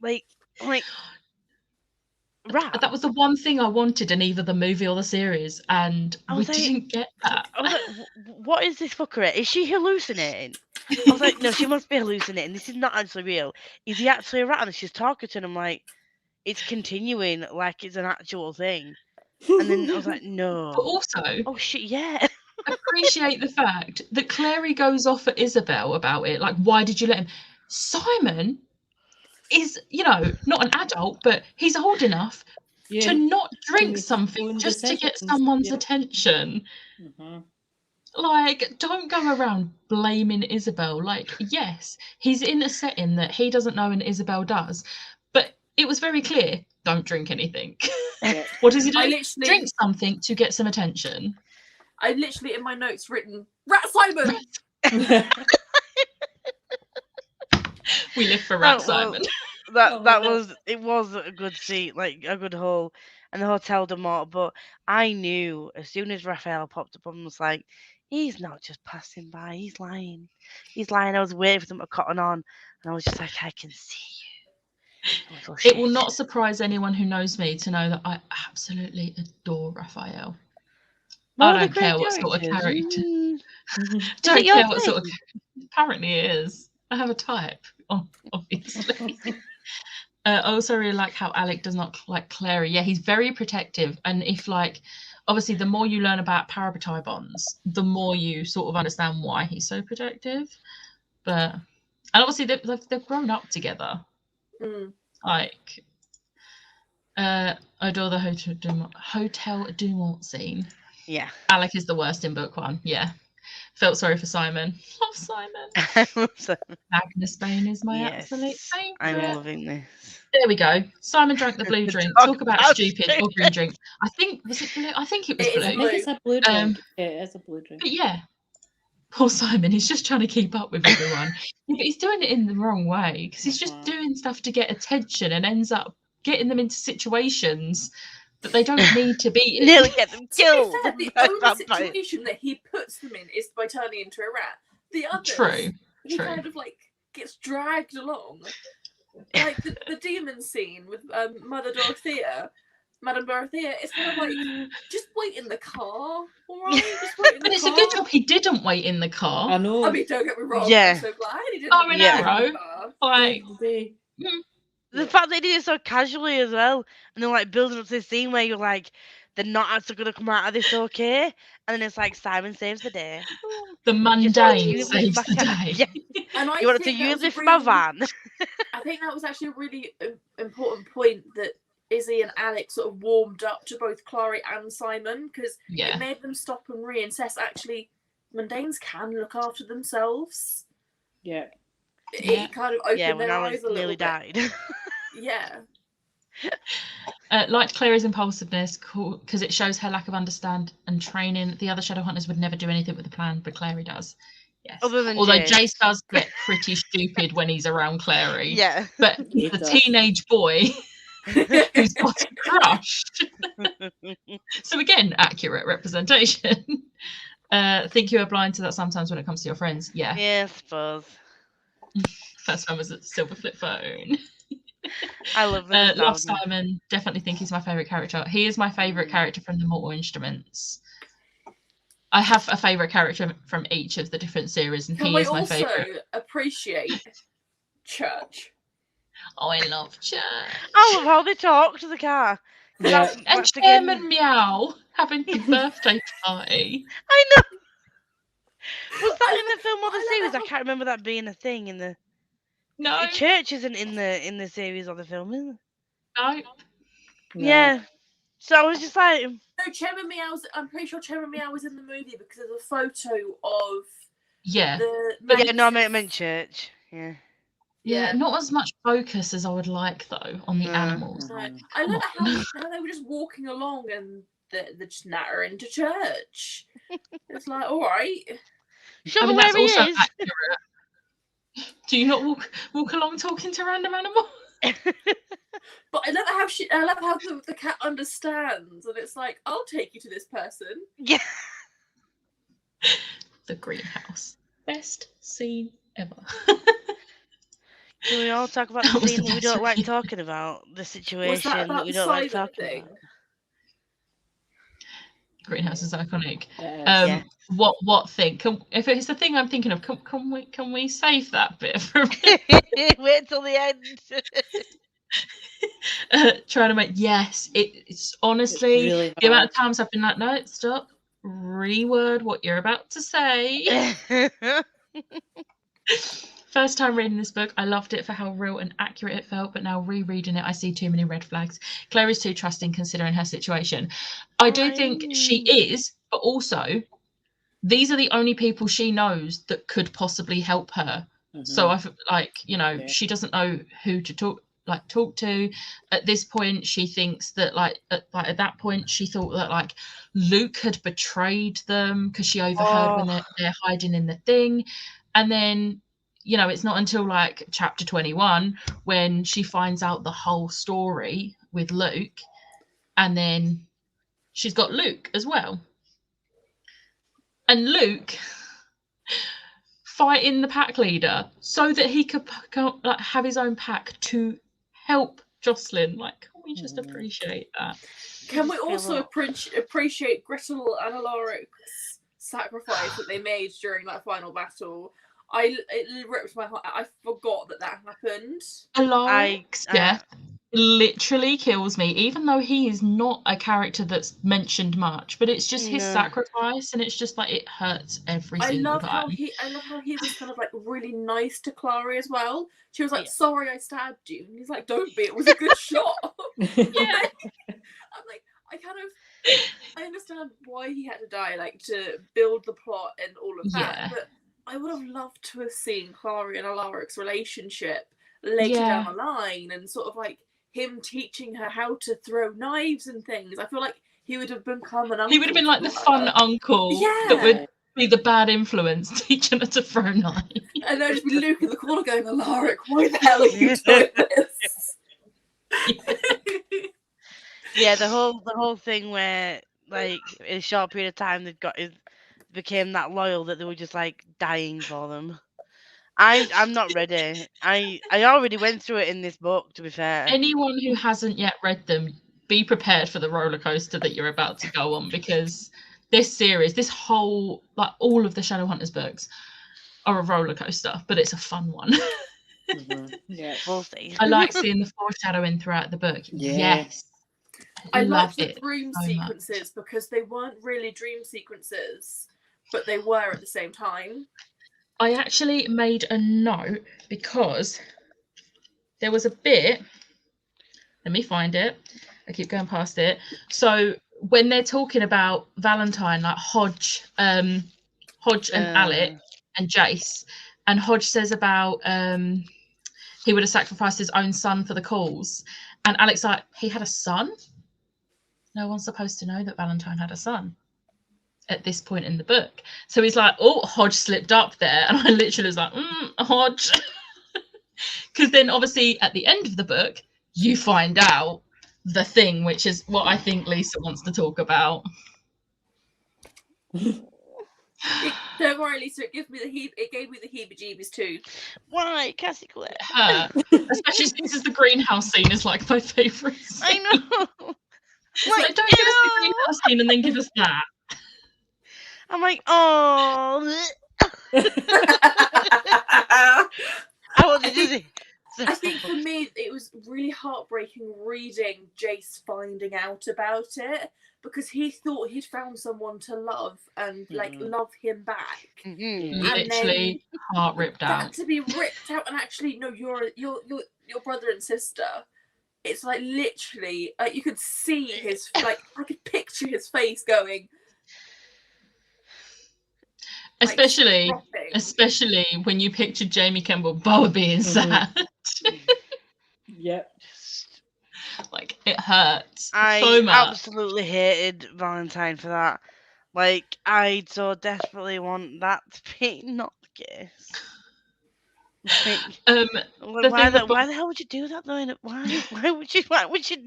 Like rat. That was the one thing I wanted in either the movie or the series, and we didn't get that. I was like, what is this fucker? Is she hallucinating? I was like, no, she must be hallucinating. This is not actually real. Is he actually a rat? And she's talking to him. I'm like, it's continuing like it's an actual thing. And then I was like, no. But also, oh shit, yeah. appreciate the fact that Clary goes off at Isabel about it. Like, why did you let him? Simon is, not an adult, but he's old enough to not drink something just to get someone's attention. Like, don't go around blaming Isabel. Like, yes, he's in a setting that he doesn't know and Isabel does, but it was very clear, don't drink anything. What does he do? Drink something to get some attention. I literally, in my notes, written, Rat Simon! We live for Rat Simon. It was a good scene, like a good hole, and the Hotel de Mort. But I knew as soon as Raphael popped up, I was like, he's not just passing by. He's lying. I was waiting for them to cotton on, and I was just like, I can see you. It will not surprise anyone who knows me to know that I absolutely adore Raphael. I don't care what sort of character. Don't care what sort of. Apparently, it is. I have a type, obviously. I also really like how Alec does not like Clary. Yeah, he's very protective, and if obviously, the more you learn about parabatai bonds, the more you sort of understand why he's so protective. And obviously, they've grown up together. Like, I adore the Hotel du Mont scene. Yeah. Alec is the worst in book one. Yeah. Felt sorry for Simon. Love Simon. Magnus Bane is my absolute favourite. I'm loving this. There we go. Simon drank the blue drink. Talk about stupid or green drink. I think, was it blue? I think it was blue. I think it's a blue drink. Yeah, it is a blue drink. But yeah. Poor Simon, he's just trying to keep up with everyone. But he's doing it in the wrong way because he's just doing stuff to get attention and ends up getting them into situations that they don't need to be in. Nearly get them To be killed. fair, the by only vampires. situation that he puts them in is by turning into a rat. The others, True. he kind of like gets dragged along. Like the demon scene with Madame Dorothea, it's kind of like, just wait in the car, alright? Just wait in the And it's a car. good job he didn't wait in the car. I know. I mean, don't get me wrong, Yeah. I'm so glad he didn't Oh, wait an in arrow. the car. Like, They- The fact they did it so casually as well, and they're like building up to this scene where you're like, they're not actually gonna come out of this okay, and then it's like Simon saves the day. the Just want to mundane use this saves for the my day. Yeah. And I You wanted to think that use was a it for my real- van. I think that was actually a really important point that Izzy and Alex sort of warmed up to both Clary and Simon, because Yeah. it made them stop and reassess, actually, mundanes can look after themselves. Yeah. Yeah. It kind of opened Yeah, when their Alex eyes a little nearly bit. died. Yeah. Liked Clary's impulsiveness because it shows her lack of understand and training. The other Shadowhunters would never do anything with a plan, but Clary does. Yes. Other than Although Jace. Jace does get pretty stupid when he's around Clary. Yeah. But He the does. teenage boy who's got a crush. So again, accurate representation. Think you are blind to that sometimes when it comes to your friends. Yeah. Yeah, I suppose. First one was a silver flip phone. I love the Love nostalgia. Simon. Definitely think he's my favourite character. He is my favourite character from the Mortal Instruments. I have a favourite character from each of the different series, and Can he we is my also favourite. appreciate Church? Oh, I love Church. I love how they talk to the car. Yeah. And That's again- Chairman Meow having his birthday party. I know. Was that in the film or I the love series? I how- can't remember that being a thing in the. No, Church isn't in the series or the film, is it? no. No. Yeah. So I was just like, No, Chairman Meow's. I'm pretty sure Chairman Meow was in the movie because there's a photo of Yeah. the. yeah, no, I manuscript. meant church. Yeah. Yeah, Yeah. not as much focus as I would like, though, on the No. animals. No. Mhm. I love Come how they were just walking along and they're just nattering to church. It's like, all right. Show I me mean, where that's he also is. accurate. Do you not walk along talking to random animals? But I love how the cat understands, and it's like, I'll take you to this person. Yeah. The greenhouse. Best scene ever. Can we all talk about That the was scene the that we best don't like scene. talking about? The Was situation that about we the don't like Simon talking thing? about. Greenhouse is iconic. Yeah. What thing? If it's the thing I'm thinking of, can we save that bit for Wait till the end. trying to make it's honestly It's really the amount of hard. times I've been like, no, stop, reword what you're about to say. First time reading this book, I loved it for how real and accurate it felt, but now rereading it, I see too many red flags. Claire is too trusting considering her situation. I do think she is, but also these are the only people she knows that could possibly help her. So Mhm. I've Yeah. she doesn't know who to talk to. At this point, she thinks that at that point she thought that like Luke had betrayed them because she overheard when they're hiding in the thing, and then it's not until like chapter 21 when she finds out the whole story with Luke, and then she's got Luke as well, and Luke fighting the pack leader so that he could have his own pack to help Jocelyn. Like, can we just appreciate that? Can we just feel also like- appreciate Gretel and Alaric's sacrifice that they made during that final battle? It ripped my heart. I forgot that happened. Alaric's death literally kills me, even though he is not a character that's mentioned much, but it's just his No. sacrifice, and it's just like it hurts every single time. I love how he was kind of like really nice to Clara as well. She was like, Yeah. "Sorry, I stabbed you," and he's like, "Don't be. It was a good shot." Yeah. I'm like, I understand why he had to die, like to build the plot and all of that. Yeah. But I would have loved to have seen Clara and Alaric's relationship later down the line, and sort of like him teaching her how to throw knives and things. I feel like he would have become an uncle. He would have been like the to her. fun uncle that would be the bad influence, teaching her to throw knives. And there'd just be Luke in the corner going, "Alaric, why the hell are you doing this?" Yeah, the whole thing where like in a short period of time became that loyal that they were just like dying for them. I'm not ready. I already went through it in this book, to be fair. Anyone who hasn't yet read them, be prepared for the roller coaster that you're about to go on, because this series, this whole, like all of the Shadowhunters books are a roller coaster, but it's a fun one. Yeah. We'll see. I like seeing the foreshadowing throughout the book. Yeah. Yes. I love liked the it dream so much. sequences because they weren't really dream sequences, but they were at the same time. I actually made a note because there was a bit, let me find it. I keep going past it. So when they're talking about Valentine, like Hodge and Alec and Jace, and Hodge says about he would have sacrificed his own son for the cause, and Alec's like, he had a son? No one's supposed to know that Valentine had a son at this point in the book. So he's like, oh, Hodge slipped up there. And I literally was like, Hodge. Because then obviously at the end of the book, you find out the thing, which is what I think Lisa wants to talk about. Don't worry, Lisa, it gave me the heebie-jeebies too. Why, Cassie Claire? Her, especially since the greenhouse scene is like my favourite scene. I know. Like, don't give us the greenhouse scene and then give us that. I'm like, oh. I want to do this. I think for me, it was really heartbreaking reading Jace finding out about it, because he thought he'd found someone to love and like love him back. Literally heart ripped out. That to be ripped out and actually no, you're your brother and sister. It's like literally, you could see his, like I could picture his face going. Especially when you picture Jamie Campbell Bower being sad. Yep. Like, it hurts I so much. absolutely hated Valentine for that. Like, I so desperately want that to be not the case. Like, why the hell would you do that though? Why would you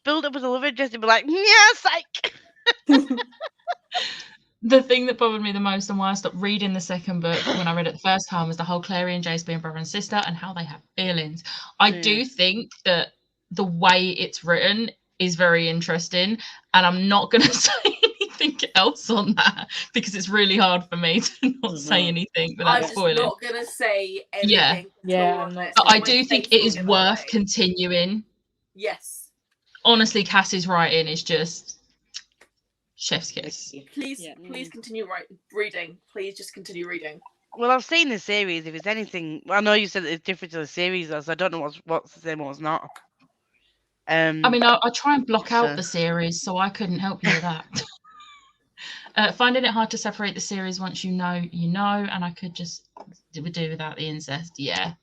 build up with a love interest and be like, yeah, psych? The thing that bothered me the most and why I stopped reading the second book when I read it the first time was the whole Clary and Jace being brother and sister and how they have feelings. I do think that the way it's written is very interesting, and I'm not going to say anything else on that because it's really hard for me to not say anything without spoiling. I'm not going to say anything. Yeah, I'm not. But I do think it is worth continuing. Yes. Honestly, Cassie's writing is just chef's kiss. Please continue reading. Please just continue reading. Well, I've seen the series. If it's anything, I know you said it's different to the series, so I don't know what's the same, what's not. I mean, I try and block out the series, so I couldn't help you with that. Finding it hard to separate the series once you know, and I could just do without the incest. Yeah.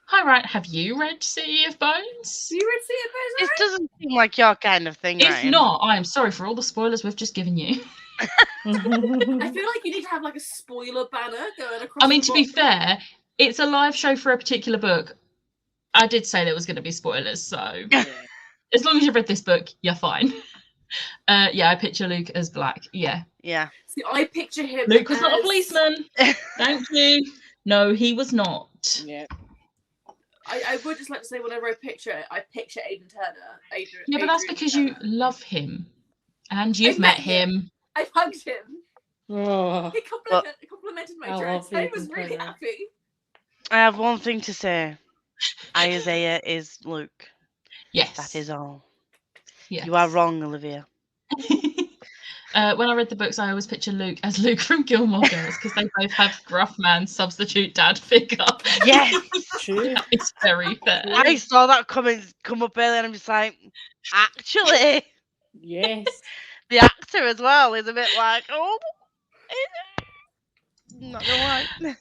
Hi, right. Have you read City of Bones? You read City of Bones? It doesn't seem like your kind of thing. If not, I am sorry for all the spoilers we've just given you. I feel like you need to have like a spoiler banner going across. I mean, to be fair, it's a live show for a particular book. I did say there was going to be spoilers, so as long as you've read this book, you're fine. I picture Luke as black. Yeah. See, I picture him. Luke was not a policeman. Thank you. No, he was not. Yeah. I would just like to say, whenever I picture it, I picture Aidan Turner. Yeah, but that's because you love him, and you've met him. I've hugged him. Oh. He complimented my dress. I was really happy. I have one thing to say. Isaiah is Luke. Yes. That is all. Yes. You are wrong, Olivia. When I read the books, I always picture Luke as Luke from Gilmore Girls because they both have gruff man substitute dad figure. Yes, true. It's very fair. I saw that comment come up earlier and I'm just like, actually. Yes. The actor as well is a bit like, oh, not gonna lie.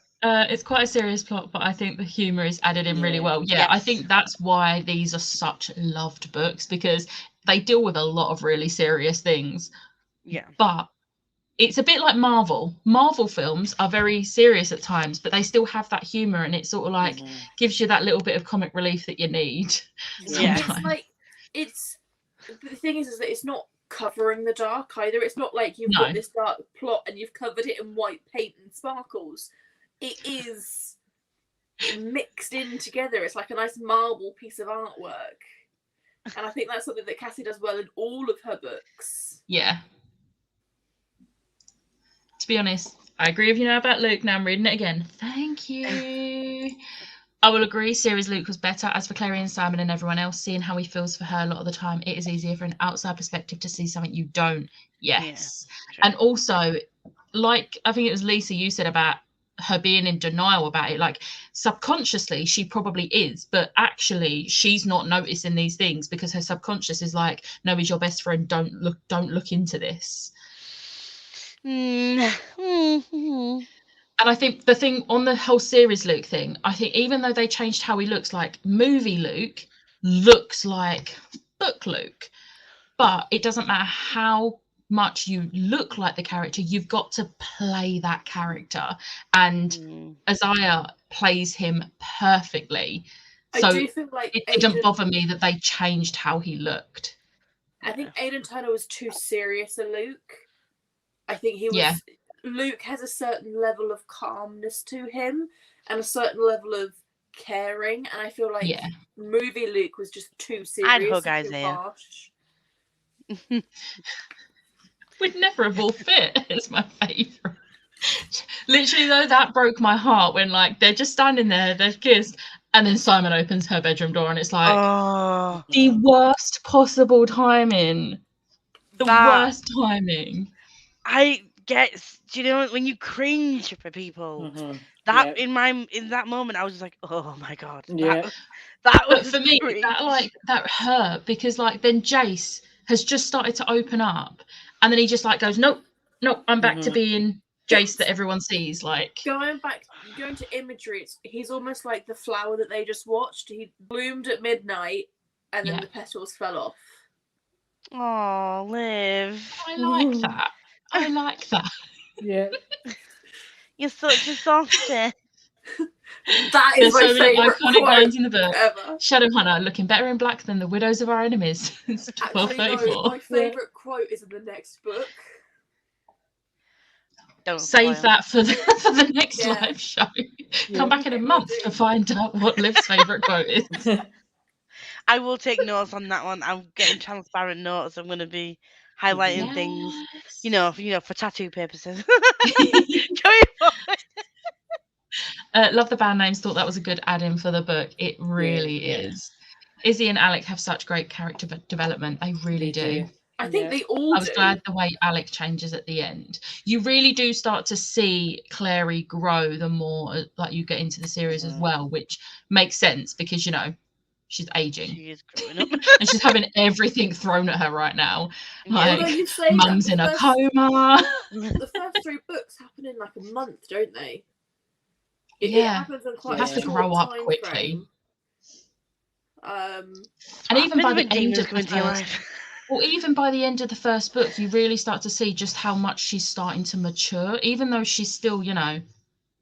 It's quite a serious plot, but I think the humour is added in really well. Yeah, yes. I think that's why these are such loved books, because they deal with a lot of really serious things. Yeah. But it's a bit like Marvel. Marvel films are very serious at times, but they still have that humour, and it sort of like gives you that little bit of comic relief that you need. Yeah. It's like, it's the thing is that it's not covering the dark either. It's not like you've No. got this dark plot and you've covered it in white paint and sparkles. It is mixed in together. It's like a nice marble piece of artwork. And I think that's something that Cassie does well in all of her books. Yeah. To be honest, I agree with you now about Luke. Now I'm reading it again. Thank you. I will agree, series Luke was better. As for Clary and Simon and everyone else, seeing how he feels for her a lot of the time, it is easier for an outside perspective to see something you don't. Yes. Yeah, and also, like, I think it was Lisa, you said about her being in denial about it. Like, subconsciously, she probably is, but actually, she's not noticing these things because her subconscious is like, no, he's your best friend. Don't look into this. And I think the thing on the whole series Luke thing, I think even though they changed how he looks, like movie Luke looks like book Luke, but it doesn't matter how much you look like the character, you've got to play that character. And Isaiah plays him perfectly. So I do feel like it didn't bother me that they changed how he looked. I think Aidan Turner was too serious a Luke. I think he was... Yeah. Luke has a certain level of calmness to him and a certain level of caring, and I feel like movie Luke was just too serious. I'd hug and too Isaiah. harsh. Would never have all fit. It's my favourite. Literally though, that broke my heart when like they're just standing there, they've kissed, and then Simon opens her bedroom door and it's like the worst possible timing. The worst timing. I get, do you know when you cringe for people? That in that moment I was just like, oh my god. That was but for me that hurt because like then Jace has just started to open up and then he just like goes, nope, I'm back to being Jace that everyone sees. Like going to imagery, he's almost like the flower that they just watched. He bloomed at midnight and then the petals fell off. Oh, Liv. I like that. I like that. Yeah. You're such a softie. That is my favourite iconic lines in the book. Ever. Shadowhunter looking better in black than the widows of our enemies. Actually, no, my favourite quote is in the next book. Don't save that for the next Yeah. live show. Come back in a month to find out what Liv's favourite quote is. I will take notes on that one. I'm getting transparent notes. I'm going to be highlighting things, you know, for tattoo purposes. Going forward. Love the band names. Thought that was a good add-in for the book. It really is. Izzy and Alec have such great character development. They really do. I think they all do. I was glad the way Alec changes at the end. You really do start to see Clary grow the more like you get into the series as well, which makes sense because, you know, she's aging. She is growing up. And she's having everything thrown at her right now. Like, Yeah. mum's in a coma. The first 3 books happen in like a month, don't they? It happens in quite you have to grow up quickly. And even by the end of the first... Well, even by the end of the first book, you really start to see just how much she's starting to mature. Even though she's still, you know,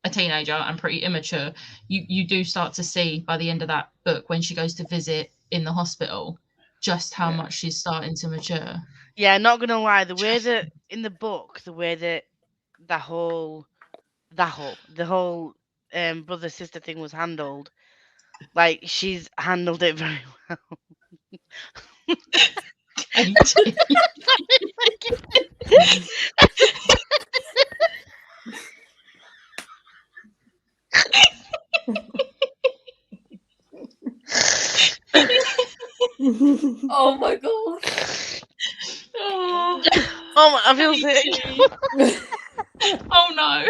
a teenager and pretty immature, you do start to see by the end of that book when she goes to visit in the hospital just how much she's starting to mature. Yeah, not gonna lie, the way that in the book, the way that the whole brother sister thing was handled, like she's handled it very well. Oh my god. Oh, I feel sick. Oh no.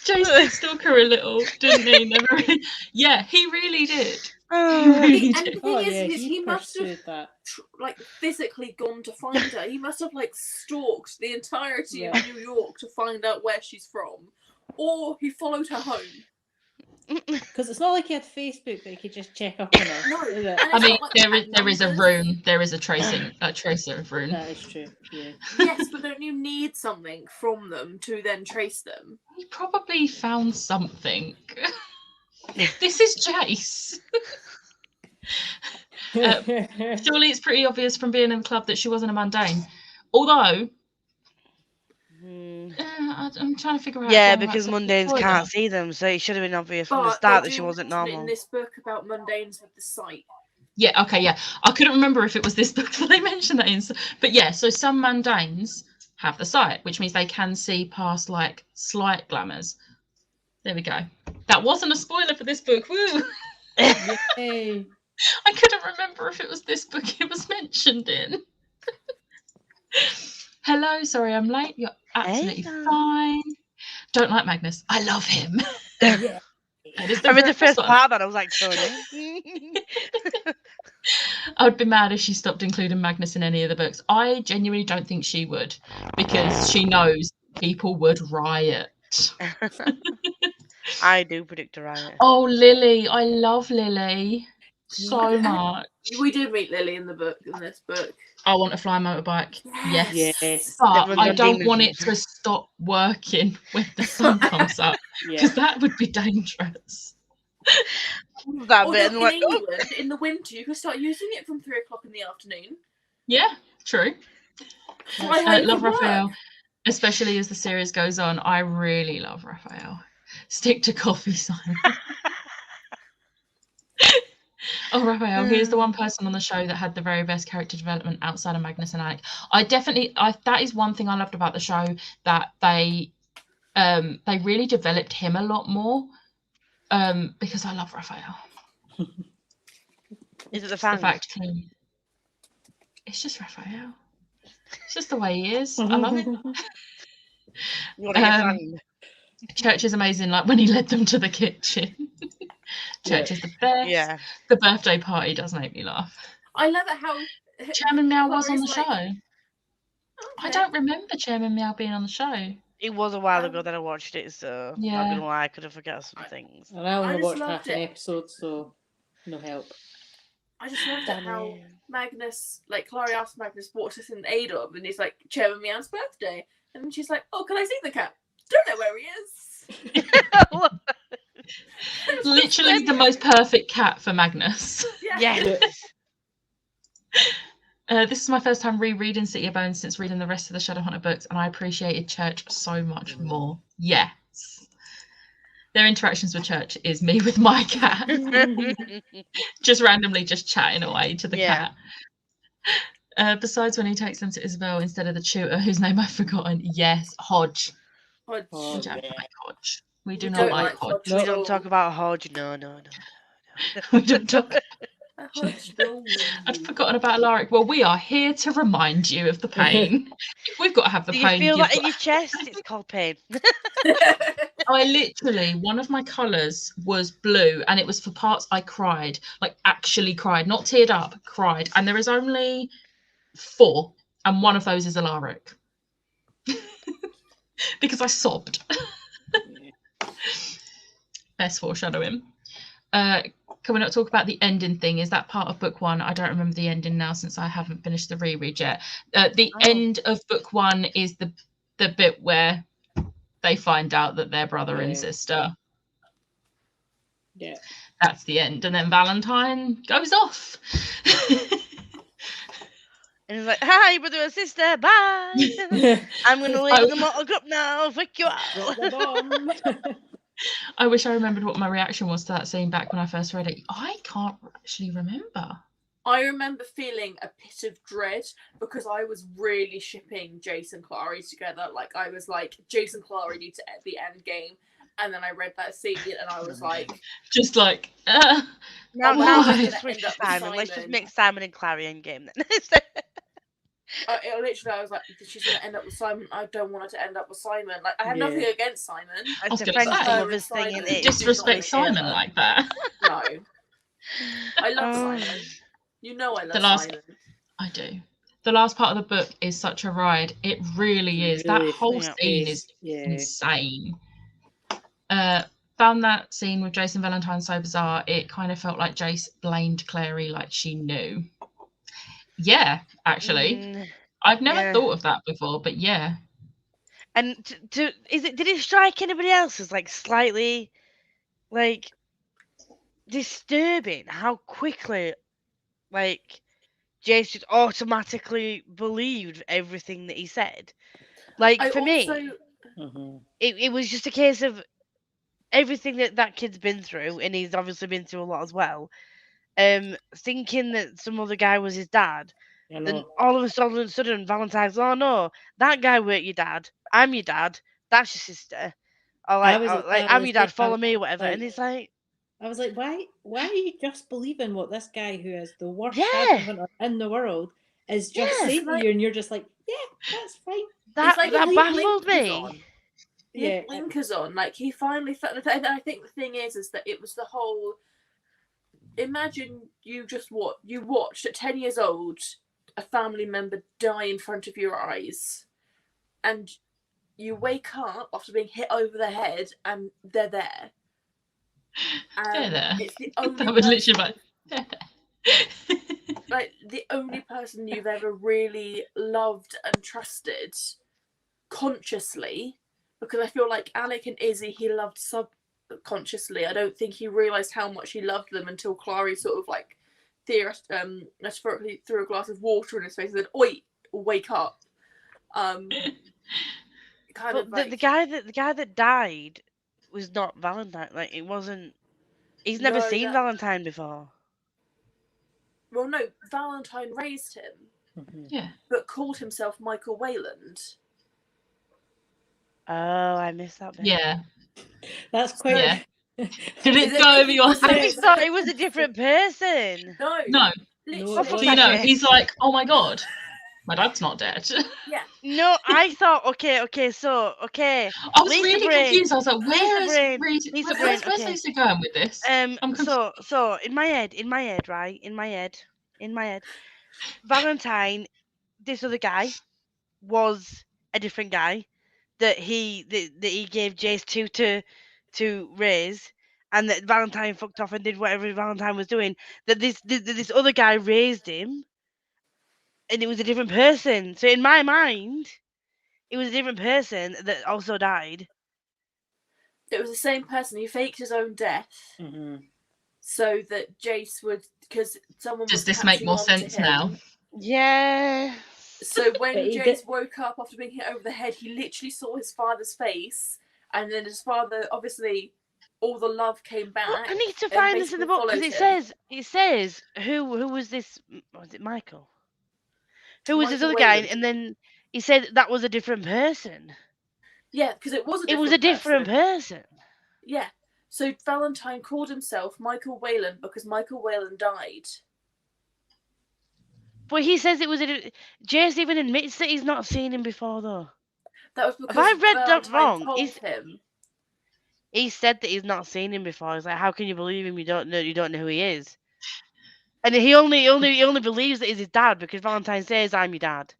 Jason stalked her a little, didn't he? Never really... Yeah, he really did. And the thing is, he must have like physically gone to find her. He must have like stalked the entirety of New York to find out where she's from, or he followed her home. Because it's not like he had Facebook that he could just check up on her. No, I mean there is a rune. There is a tracer of rune. That is true. Yeah. Yes, but don't you need something from them to then trace them? He probably found something. This is Jace. Surely it's pretty obvious from being in the club that she wasn't a mundane. Although, I'm trying to figure out. Yeah, again, because like, mundanes spoiler. can't see them, so it should have been obvious from the But start they that she do wasn't mention it normal. in this book about mundanes with the sight. Yeah, okay, yeah. I couldn't remember if it was this book that they mentioned that in. But yeah, so some mundanes have the sight, which means they can see past like slight glamours. There we go. That wasn't a spoiler for this book. Woo! Yay. I couldn't remember if it was this book it was mentioned in. Hello, sorry I'm late. You're absolutely fine. Don't like Magnus. I love him. Yeah. I read the first part and I was like, Tony. I would be mad if she stopped including Magnus in any of the books. I genuinely don't think she would, because she knows people would riot. I do predict a riot. Oh, Lily. I love Lily so much. We do meet Lily in this book. I want to fly a motorbike. Yes. Yes. But Everyone's I on don't demons want and it to stop working when the sun comes up, Yeah. because that would be dangerous. that Although bit and in like, oh, England, in the winter, you can start using it from 3 o'clock in the afternoon. Yeah, true. Fly home Love from work. Raphael, especially as the series goes on. I really love Raphael. Stick to coffee, Simon. Oh, Raphael, he is the one person on the show that had the very best character development outside of Magnus and Alec. That is one thing I loved about the show, that they really developed him a lot more, because I love Raphael. is it the The fan? fact it's just Raphael. It's just the way he is. I love it. You want to get fanged? Church is amazing, like when he led them to the kitchen. Church is the best. Yeah. The birthday party does make me laugh. I love it how Chairman Meow was on the Clara's like, show. okay. I don't remember Chairman Meow being on the show. It was a while ago that I watched it, so not gonna lie, I could have forgot some things. And I only just watched loved half an it. episode, so no help. I just loved it how Damn. Magnus, like Clara asked Magnus what's this in aid of, and he's like, Chairman Meow's birthday. And she's like, oh, can I see the cat? Don't know where he is. Literally the most perfect cat for Magnus. Yes. This is my first time rereading City of Bones since reading the rest of the Shadowhunter books, and I appreciated Church so much more. Yes. Their interactions with Church is me with my cat. Just randomly just chatting away to the cat. Besides when he takes them to Isabel instead of the tutor whose name I've forgotten. Yes, Hodge. We don't like Hodge. We do not like Hodge. We don't talk about Hodge. No. We don't talk. I'd forgotten about Alaric. Well, we are here to remind you of the pain. If we've got to have the Do pain. you feel that in your chest? It's called pain. I literally, one of my colours was blue, and it was for parts I cried, like actually cried, not teared up, cried. And there is only 4, and one of those is Alaric. Because I sobbed. Best foreshadowing. Can we not talk about the ending thing? Is that part of book 1? I don't remember the ending now since I haven't finished the reread yet. End of book 1 is the bit where they find out that they're brother and sister. Yeah. That's the end. And then Valentine goes off. And he's like, hi, brother and sister, bye. I'm going to leave the motor cup now. Fuck you out. I wish I remembered what my reaction was to that scene back when I first read it. I can't actually remember. I remember feeling a pit of dread because I was really shipping Jace and Clary together. Like, I was like, Jace and Clary need to at the end game. And then I read that scene and I was like... Just like, Now let's just switch to Simon. Simon. Let's just make Simon and Clary end game then. Literally, I was like, she's going to end up with Simon. I don't want her to end up with Simon. Like, I have nothing against Simon. It's a friendship lovers thing, isn't it? Disrespect Simon like that. No. I love Simon. You know I love Simon. I do. The last part of the book is such a ride. It really is. That whole scene is insane. Found that scene with Jason Valentine so bizarre. It kind of felt like Jace blamed Clary like she knew. Yeah, actually. I've never thought of that before, but yeah. And did it strike anybody else as like slightly like disturbing how quickly like Jace just automatically believed everything that he said. Like I for also me, it was just a case of everything that kid's been through, and he's obviously been through a lot as well. Thinking that some other guy was his dad, I then know. all of a sudden Valentine's, oh no, that guy weren't your dad. I'm your dad. That's your sister. Or I like, was I'm the your dad. same. Follow me, whatever. like- And it's like, I was like, why are you just believing what this guy who is the worst Yeah. shadow hunter in the world is just Yeah. saying to Like- you, and you're just like, yeah, that's fine. that like that he baffled blinkers me. on. He had Yeah. blinkers on. Like he finally felt. And I think the thing is that it was the whole. Imagine you watched at 10 years old a family member die in front of your eyes, and you wake up after being hit over the head, and they're there. They're there. It's the only That was person, literally like the only person you've ever really loved and trusted consciously, because I feel like Alec and Izzy he loved subconsciously. I don't think he realised how much he loved them until Clary sort of like metaphorically threw a glass of water in his face and said, "Oi, wake up." Kind But of like the guy that died was not Valentine. Like it wasn't. He's never No, seen Valentine before. well, no, Valentine raised him, Yeah. but called himself Michael Wayland. Oh, I missed that bit. Yeah. That's quite. Yeah. Did Is it it- go if over he your was- I head? just thought it was a different person. No, No. literally. No, fuck So that you know, shit. he's like, oh my god, my dad's not dead. Yeah, No, I thought okay, so okay. I was Lisa really Brain. confused. I was like, where's Lisa Brain, where's okay. Lisa going with this? I'm confused. So in my head, right? In my head, Valentine, this other guy, was a different guy that he gave Jace to raise, and that Valentine fucked off and did whatever Valentine was doing. That this other guy raised him, and it was a different person. So in my mind, it was a different person that also died. it was the same person. He faked his own death so that Jace would, because someone Does was this make catching more on to sense him. now? Yeah. So when But he Jace did- woke up after being hit over the head, he literally saw his father's face, and then his father, obviously, all the love came back. I need to and find this in the basically book because followed it him. says who was this? Was it Michael? Who was this Michael other guy? Wayland. And then he said that was a different person. Yeah, because it was a It different was a different person. Yeah. So Valentine called himself Michael Wayland because Michael Wayland died. But he says it was a. Jace even admits that he's not seen him before though. That was because I read that Valentine wrong? told Is- him. He said that he's not seen him before. He's like, how can you believe him? You don't know who he is. And he only believes that he's his dad because Valentine says, "I'm your dad."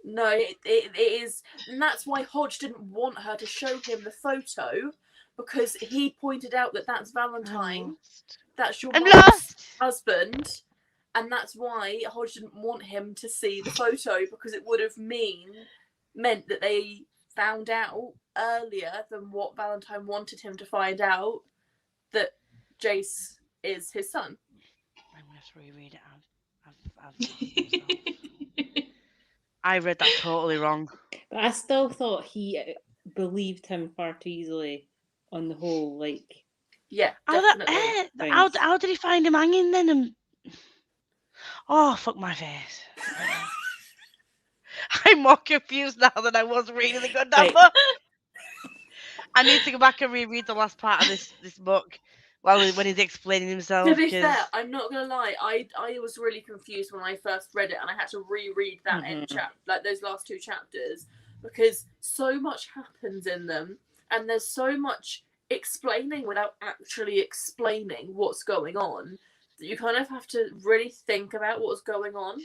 No, it is, and that's why Hodge didn't want her to show him the photo, because he pointed out that that's Valentine, that's your I'm mum's lost. husband, and that's why Hodge didn't want him to see the photo, because it would have meant that they found out earlier than what Valentine wanted him to find out, that Jace is his son. I'm gonna have to reread it. I read that totally wrong. But I still thought he believed him far too easily on the whole. Like, Yeah, How, definitely. how did he find him hanging then? And oh, fuck my face. I'm more confused now than I was reading the goddamn Right. book. I need to go back and reread the last part of this book when he's explaining himself. To be 'cause- fair, I'm not gonna lie. I was really confused when I first read it, and I had to reread that end chapter, like those last two chapters, because so much happens in them, and there's so much explaining without actually explaining what's going on, that you kind of have to really think about what's going on.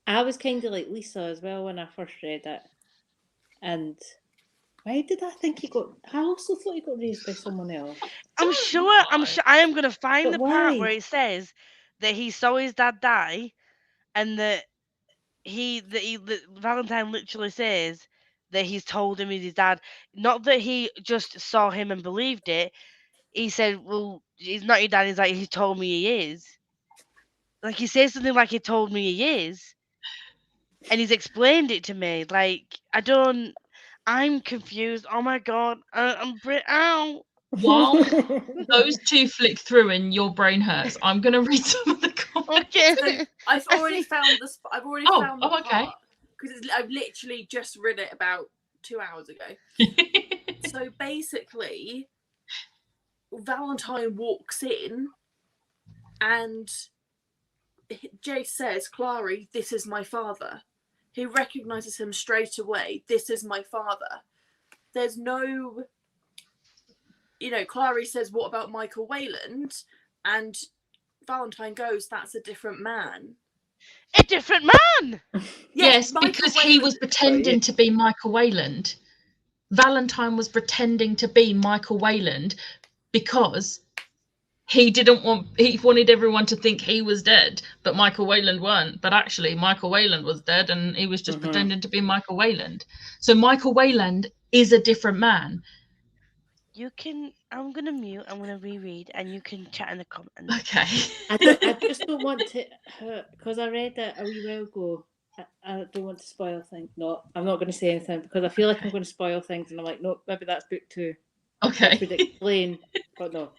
I was kind of like Lisa as well when I first read it. And why did I think he got... I also thought he got raised by someone else. I'm sure I am gonna find But the part why? where it says that he saw his dad die, and that Valentine literally says that he's told him he's his dad. Not that he just saw him and believed it. he said, "Well, he's not your dad." He's like, "He told me he is." Like he says something like, "He told me he is," and he's explained it to me. Like I'm confused. Oh my god, I'm Ow. While those two flick through and your brain hurts, I'm gonna read some of the comments. Okay. So I've already found the Okay. part because I've literally just read it about 2 hours ago. So basically, Valentine walks in, and Jace says, "Clary, this is my father." He recognizes him straight away. This is my father. There's no, Clary says, "What about Michael Wayland?" And Valentine goes, "That's a different man." A different man. Yes, Michael because he was Wayland- pretending to be Michael Wayland. Valentine was pretending to be Michael Wayland because he wanted everyone to think he was dead, but Michael Wayland weren't. But actually, Michael Wayland was dead, and he was just pretending to be Michael Wayland. So Michael Wayland is a different man. I'm gonna mute. I'm gonna reread, and you can chat in the comments. Okay. I just don't want to, because I read it a wee while ago. I don't want to spoil things. No, I'm not going to say anything because I feel like I'm going to spoil things, and I'm like, no, maybe that's book 2. Okay. Which would explain, but no.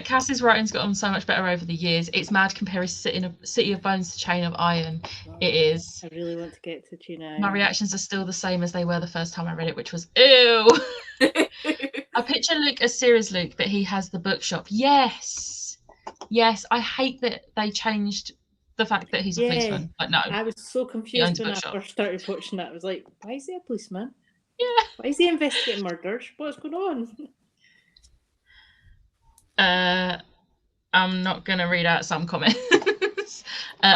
Cass's writing's gotten so much better over the years. It's mad comparing City of Bones to Chain of Iron. No, It is. I really want to get to Chain of Iron. My reactions are still the same as they were the first time I read it, which was ew. I picture Luke as serious Luke, but he has the bookshop. Yes. I hate that they changed the fact that he's a policeman. But no. I was so confused when I bookshop. first started watching it. I was like, why is he a policeman? Yeah. Why is he investigating murders? What's going on? I'm not going to read out some comments.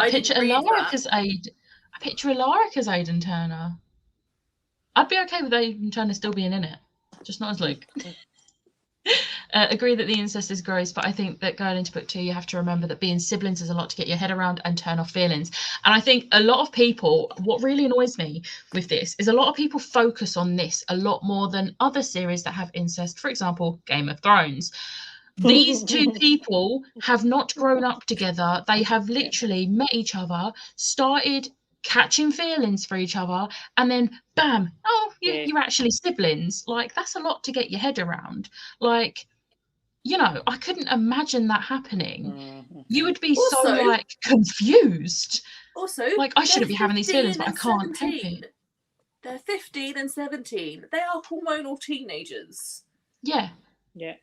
Picture Alaric as Aidan Turner. I'd be okay with Aidan Turner still being in it, just not as Luke. Agree that the incest is gross, but I think that going into book 2, you have to remember that being siblings is a lot to get your head around and turn off feelings. And I think a lot of people, what really annoys me with this is a lot of people focus on this a lot more than other series that have incest. For example, Game of Thrones. These two people have not grown up together. They have literally met each other, started catching feelings for each other, and then bam, you're actually siblings. Like, that's a lot to get your head around. Like, I couldn't imagine that happening. You would be so confused. Also, like, I shouldn't be having these feelings, but I can't 17. help it. They're 15 and 17. They are hormonal teenagers. Yeah.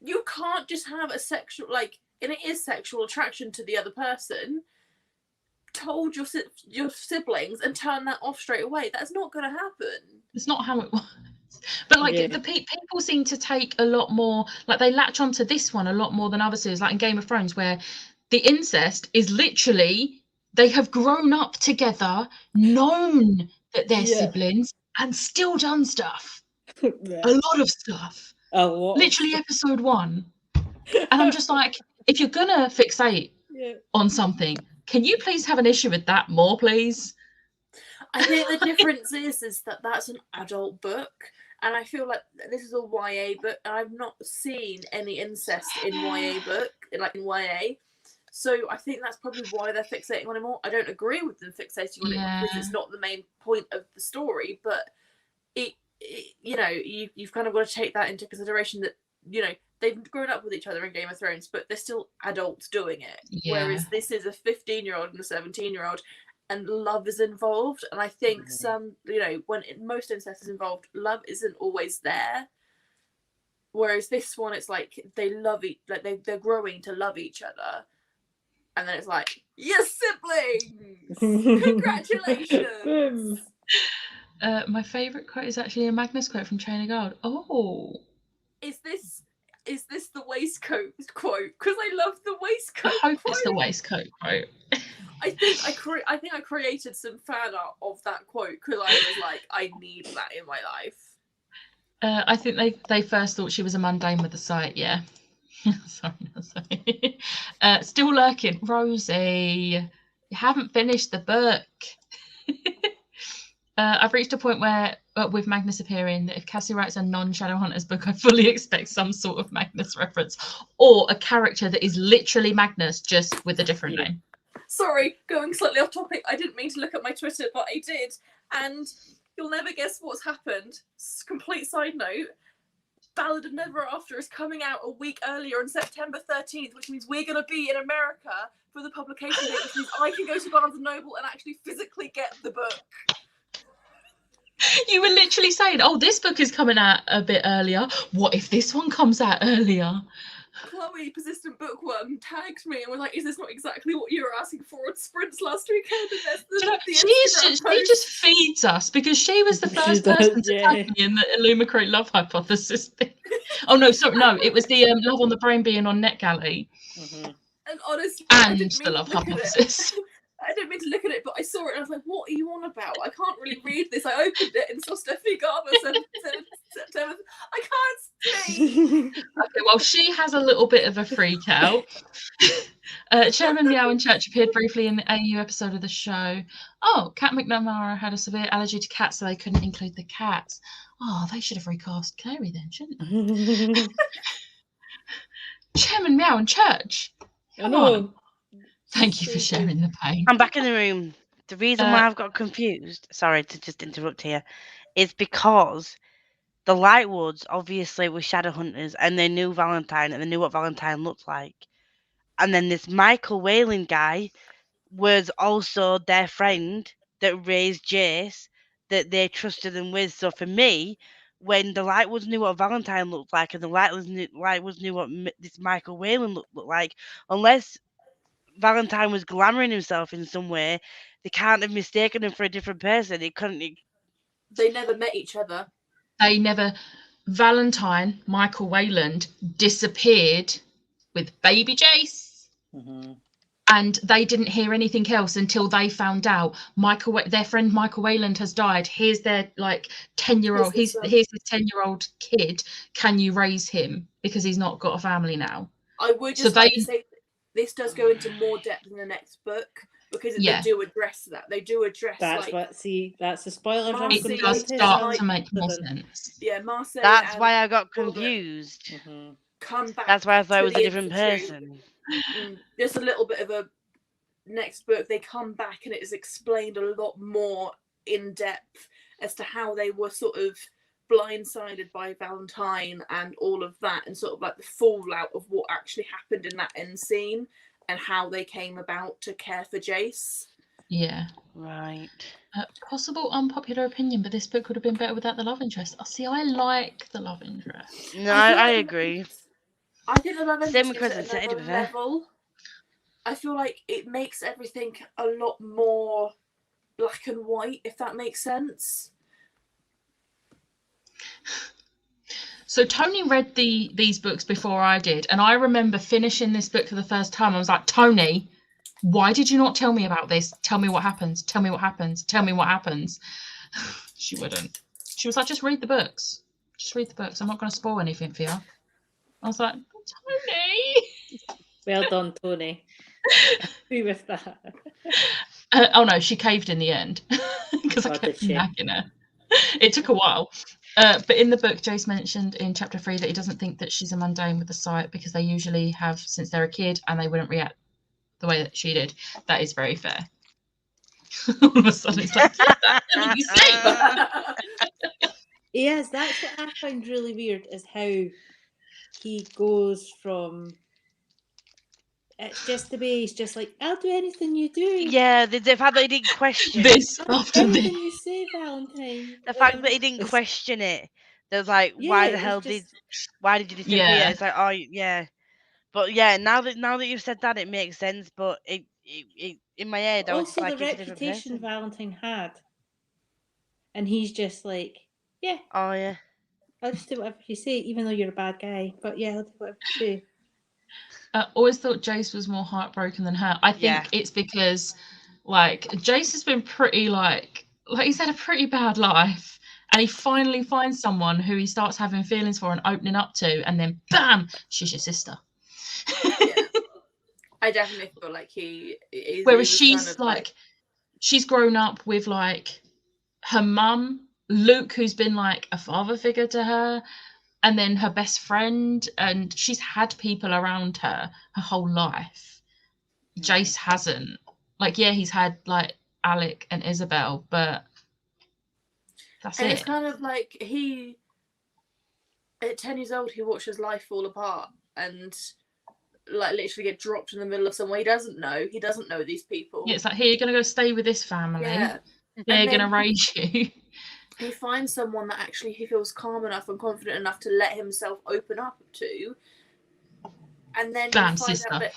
You can't just have a sexual, and it is sexual attraction to the other person, told your siblings and turn that off straight away. That's not going to happen. It's not how it works. But the people seem to take a lot more, like they latch onto this one a lot more than other series, like in Game of Thrones, where the incest is literally they have grown up together, known that they're siblings, and still done stuff. A lot of stuff. Literally episode 1. And I'm just like, if you're gonna fixate on something, can you please have an issue with that more, please? I think the difference is that that's an adult book, and I feel like this is a YA book, and I've not seen any incest in YA book, in YA. So I think that's probably why they're fixating on it more. I don't agree with them fixating on it because it's not the main point of the story, but you've kind of got to take that into consideration that they've grown up with each other in Game of Thrones, but they're still adults doing it. Whereas this is a 15-year-old and a 17-year-old, and love is involved. And I think when most incest is involved, love isn't always there. Whereas this one, it's like they love they're growing to love each other, and then it's like, you're siblings, congratulations. My favourite quote is actually a Magnus quote from Chain of Gold. Oh. Is this the waistcoat quote? Because I love the waistcoat I hope quote. it's the waistcoat quote. I think I created some fan art of that quote because I was like, I need that in my life. I think they first thought she was a mundane with the sight, yeah. Sorry. Still lurking. Rosie, you haven't finished the book. I've reached a point where, with Magnus appearing, that if Cassie writes a non-Shadowhunters book, I fully expect some sort of Magnus reference, or a character that is literally Magnus, just with a different name. Sorry, going slightly off topic. I didn't mean to look at my Twitter, but I did. And you'll never guess what's happened. Complete side note. Ballad of Never After is coming out a week earlier on September 13th, which means we're going to be in America for the publication date, which means I can go to Barnes & Noble and actually physically get the book. You were literally saying, oh, this book is coming out a bit earlier. What if this one comes out earlier? Chloe, Persistent Bookworm, tagged me and was like, is this not exactly what you were asking for on Sprints last weekend? And She just feeds us, because she was the first person to tag me in the Illumicrate Love Hypothesis thing. Oh, no, sorry, no, it was the Love on the Brain being on NetGalley. Mm-hmm. And honestly, and the Love Hypothesis. I didn't mean to look at it, but I saw it and I was like, what are you on about? I can't really read this. I opened it and saw Stephanie Garber said September. I can't see. Okay, well, she has a little bit of a freak out. Chairman Meow and Church appeared briefly in the AU episode of the show. Oh, Cat McNamara had a severe allergy to cats, so they couldn't include the cats. Oh, they should have recast Clary then, shouldn't they? Chairman Meow and Church. Come on. Thank you for sharing the pain. I'm back in the room. The reason why I've got confused, sorry to just interrupt here, is because the Lightwoods obviously were Shadowhunters and they knew Valentine and they knew what Valentine looked like. And then this Michael Whalen guy was also their friend that raised Jace, that they trusted them with. So for me, when the Lightwoods knew what Valentine looked like and the Lightwoods knew what this Michael Whalen looked like, unless Valentine was glamouring himself in some way, they can't have mistaken him for a different person. They never met each other. Valentine, Michael Wayland, disappeared with baby Jace. Mm-hmm. And they didn't hear anything else until they found out their friend Michael Wayland has died. Here's their 10-year-old. Here's his 10-year-old kid. Can you raise him, because he's not got a family now? I would just to say this does go into more depth in the next book, because they do address that. They do address that's the spoiler. It does start to make more sense. Yeah, Marseille. That's why I got confused. Mm-hmm. Come back. That's why I thought it was a different person. Just a little bit of a next book. They come back and it is explained a lot more in depth as to how they were sort of blindsided by Valentine and all of that, and sort of like the fallout of what actually happened in that end scene and how they came about to care for Jace. Yeah. Right. Possible unpopular opinion, but this book would have been better without the love interest. See, I like the love interest. No, I agree. I think the love interest is at another level. I feel like it makes everything a lot more black and white, if that makes sense. So Tony read these books before I did, and I remember finishing this book for the first time. I was like, Tony, why did you not tell me about this? Tell me what happens. Tell me what happens. Tell me what happens. She wouldn't. She was like, just read the books. Just read the books. I'm not going to spoil anything for you. I was like, Tony. Well done, Tony. Agree with that. Oh no, she caved in the end because I kept nagging her. It took a while. But in the book, Jace mentioned in chapter 3 that he doesn't think that she's a mundane with the sight, because they usually have since they're a kid and they wouldn't react the way that she did. That is very fair. All of a sudden it's like, you say. Yes, that's what I find really weird, is how he goes from it's just the way he's just like, I'll do anything you do. Yeah, the fact that he didn't question this after anything you say, Valentine. The fact that he didn't question it. There was like, why did you disappear? Yeah. It's like, oh yeah. But yeah, now that you've said that, it makes sense. But it in my head, I was also like, the reputation Valentine had, and he's just like, yeah. Oh yeah. I'll just do whatever you say, even though you're a bad guy. But yeah, I'll do whatever you say. I always thought Jace was more heartbroken than her. I think it's because, Jace has been pretty, he's had a pretty bad life. And he finally finds someone who he starts having feelings for and opening up to. And then, bam, she's your sister. Yeah. I definitely feel like he is. Whereas she's, she's grown up with, her mum, Luke, who's been like a father figure to her, and then her best friend, and she's had people around her whole life. Jace hasn't. Like, yeah, he's had like Alec and Isabel, but that's and it. it's kind of like at 10 years old, he watches life fall apart and like literally get dropped in the middle of somewhere he doesn't know. He doesn't know these people. Yeah, it's like, here, you're going to go stay with this family. Yeah. They're going to raise you. He finds someone that actually he feels calm enough and confident enough to let himself open up to. And then Bam, you find sister. out that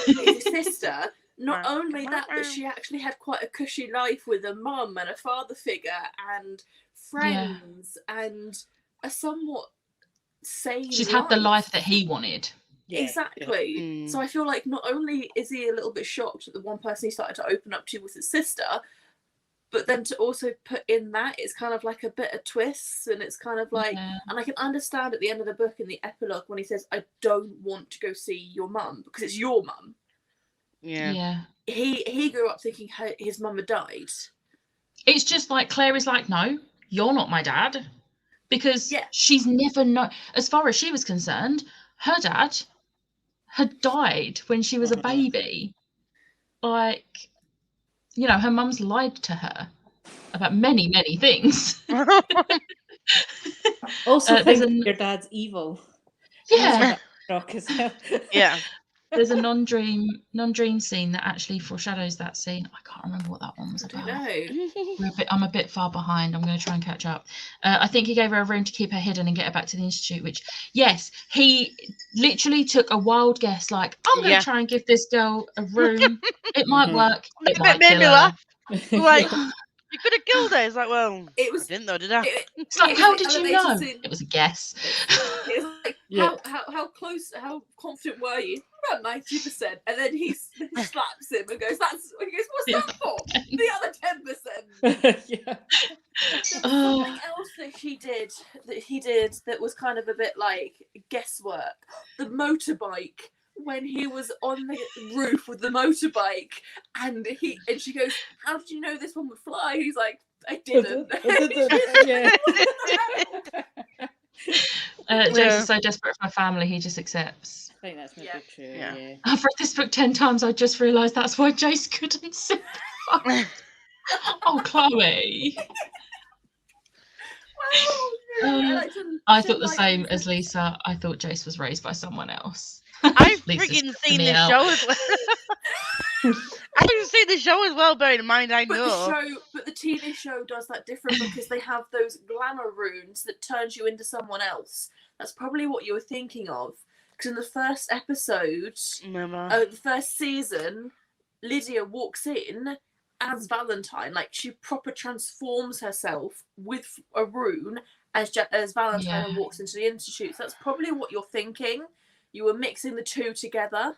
his sister, not only that, but she actually had quite a cushy life with a mum and a father figure and friends and a somewhat sane She's had the life that he wanted. Yeah, exactly. So I feel like not only is he a little bit shocked that the one person he started to open up to was his sister, but then to also put in that, it's kind of like a bit of twists, and it's kind of like, and I can understand at the end of the book in the epilogue when he says, I don't want to go see your mum because it's your mum. Yeah. He grew up thinking his mum had died. It's just like Claire is like, no, you're not my dad. Because she's never known, as far as she was concerned, her dad had died when she was a baby. Like, you know, her mum's lied to her about many, many things. Also, your dad's evil. Yeah. As well. Yeah. There's a non-dream scene that actually foreshadows that scene. I can't remember what that one was about. I don't know. I'm a bit far behind. I'm going to try and catch up. I think he gave her a room to keep her hidden and get her back to the institute, which, yes, he literally took a wild guess, like, I'm going to try and give this girl a room. It might work. It might made kill me her. laugh. Like, you could have killed her. It's like, well, I didn't though, did I? It's like, how did you know? It was a guess. It was like, how close, how confident were you? About 90%. And then he slaps him and goes, what's that for? The other 10%. There was something else that he did that was kind of a bit like guesswork. The motorbike. When he was on the roof with the motorbike, and she goes, "How did you know this one would fly?" He's like, "I didn't." Jace is so desperate for a family, he just accepts. I think that's maybe true. Yeah. I've read this book 10 times. I just realised that's why Jace couldn't sympathise. Oh, Chloe. I thought the same as Lisa. I thought Jace was raised by someone else. I've freaking seen the show as well. I've seen the show as well, bearing in mind I know. But the TV show does that different because they have those glamour runes that turns you into someone else. That's probably what you were thinking of. Because in the first episode of the first season, Lydia walks in as Valentine. Like, she proper transforms herself with a rune as Valentine and walks into the institute. So that's probably what you're thinking. You were mixing the two together.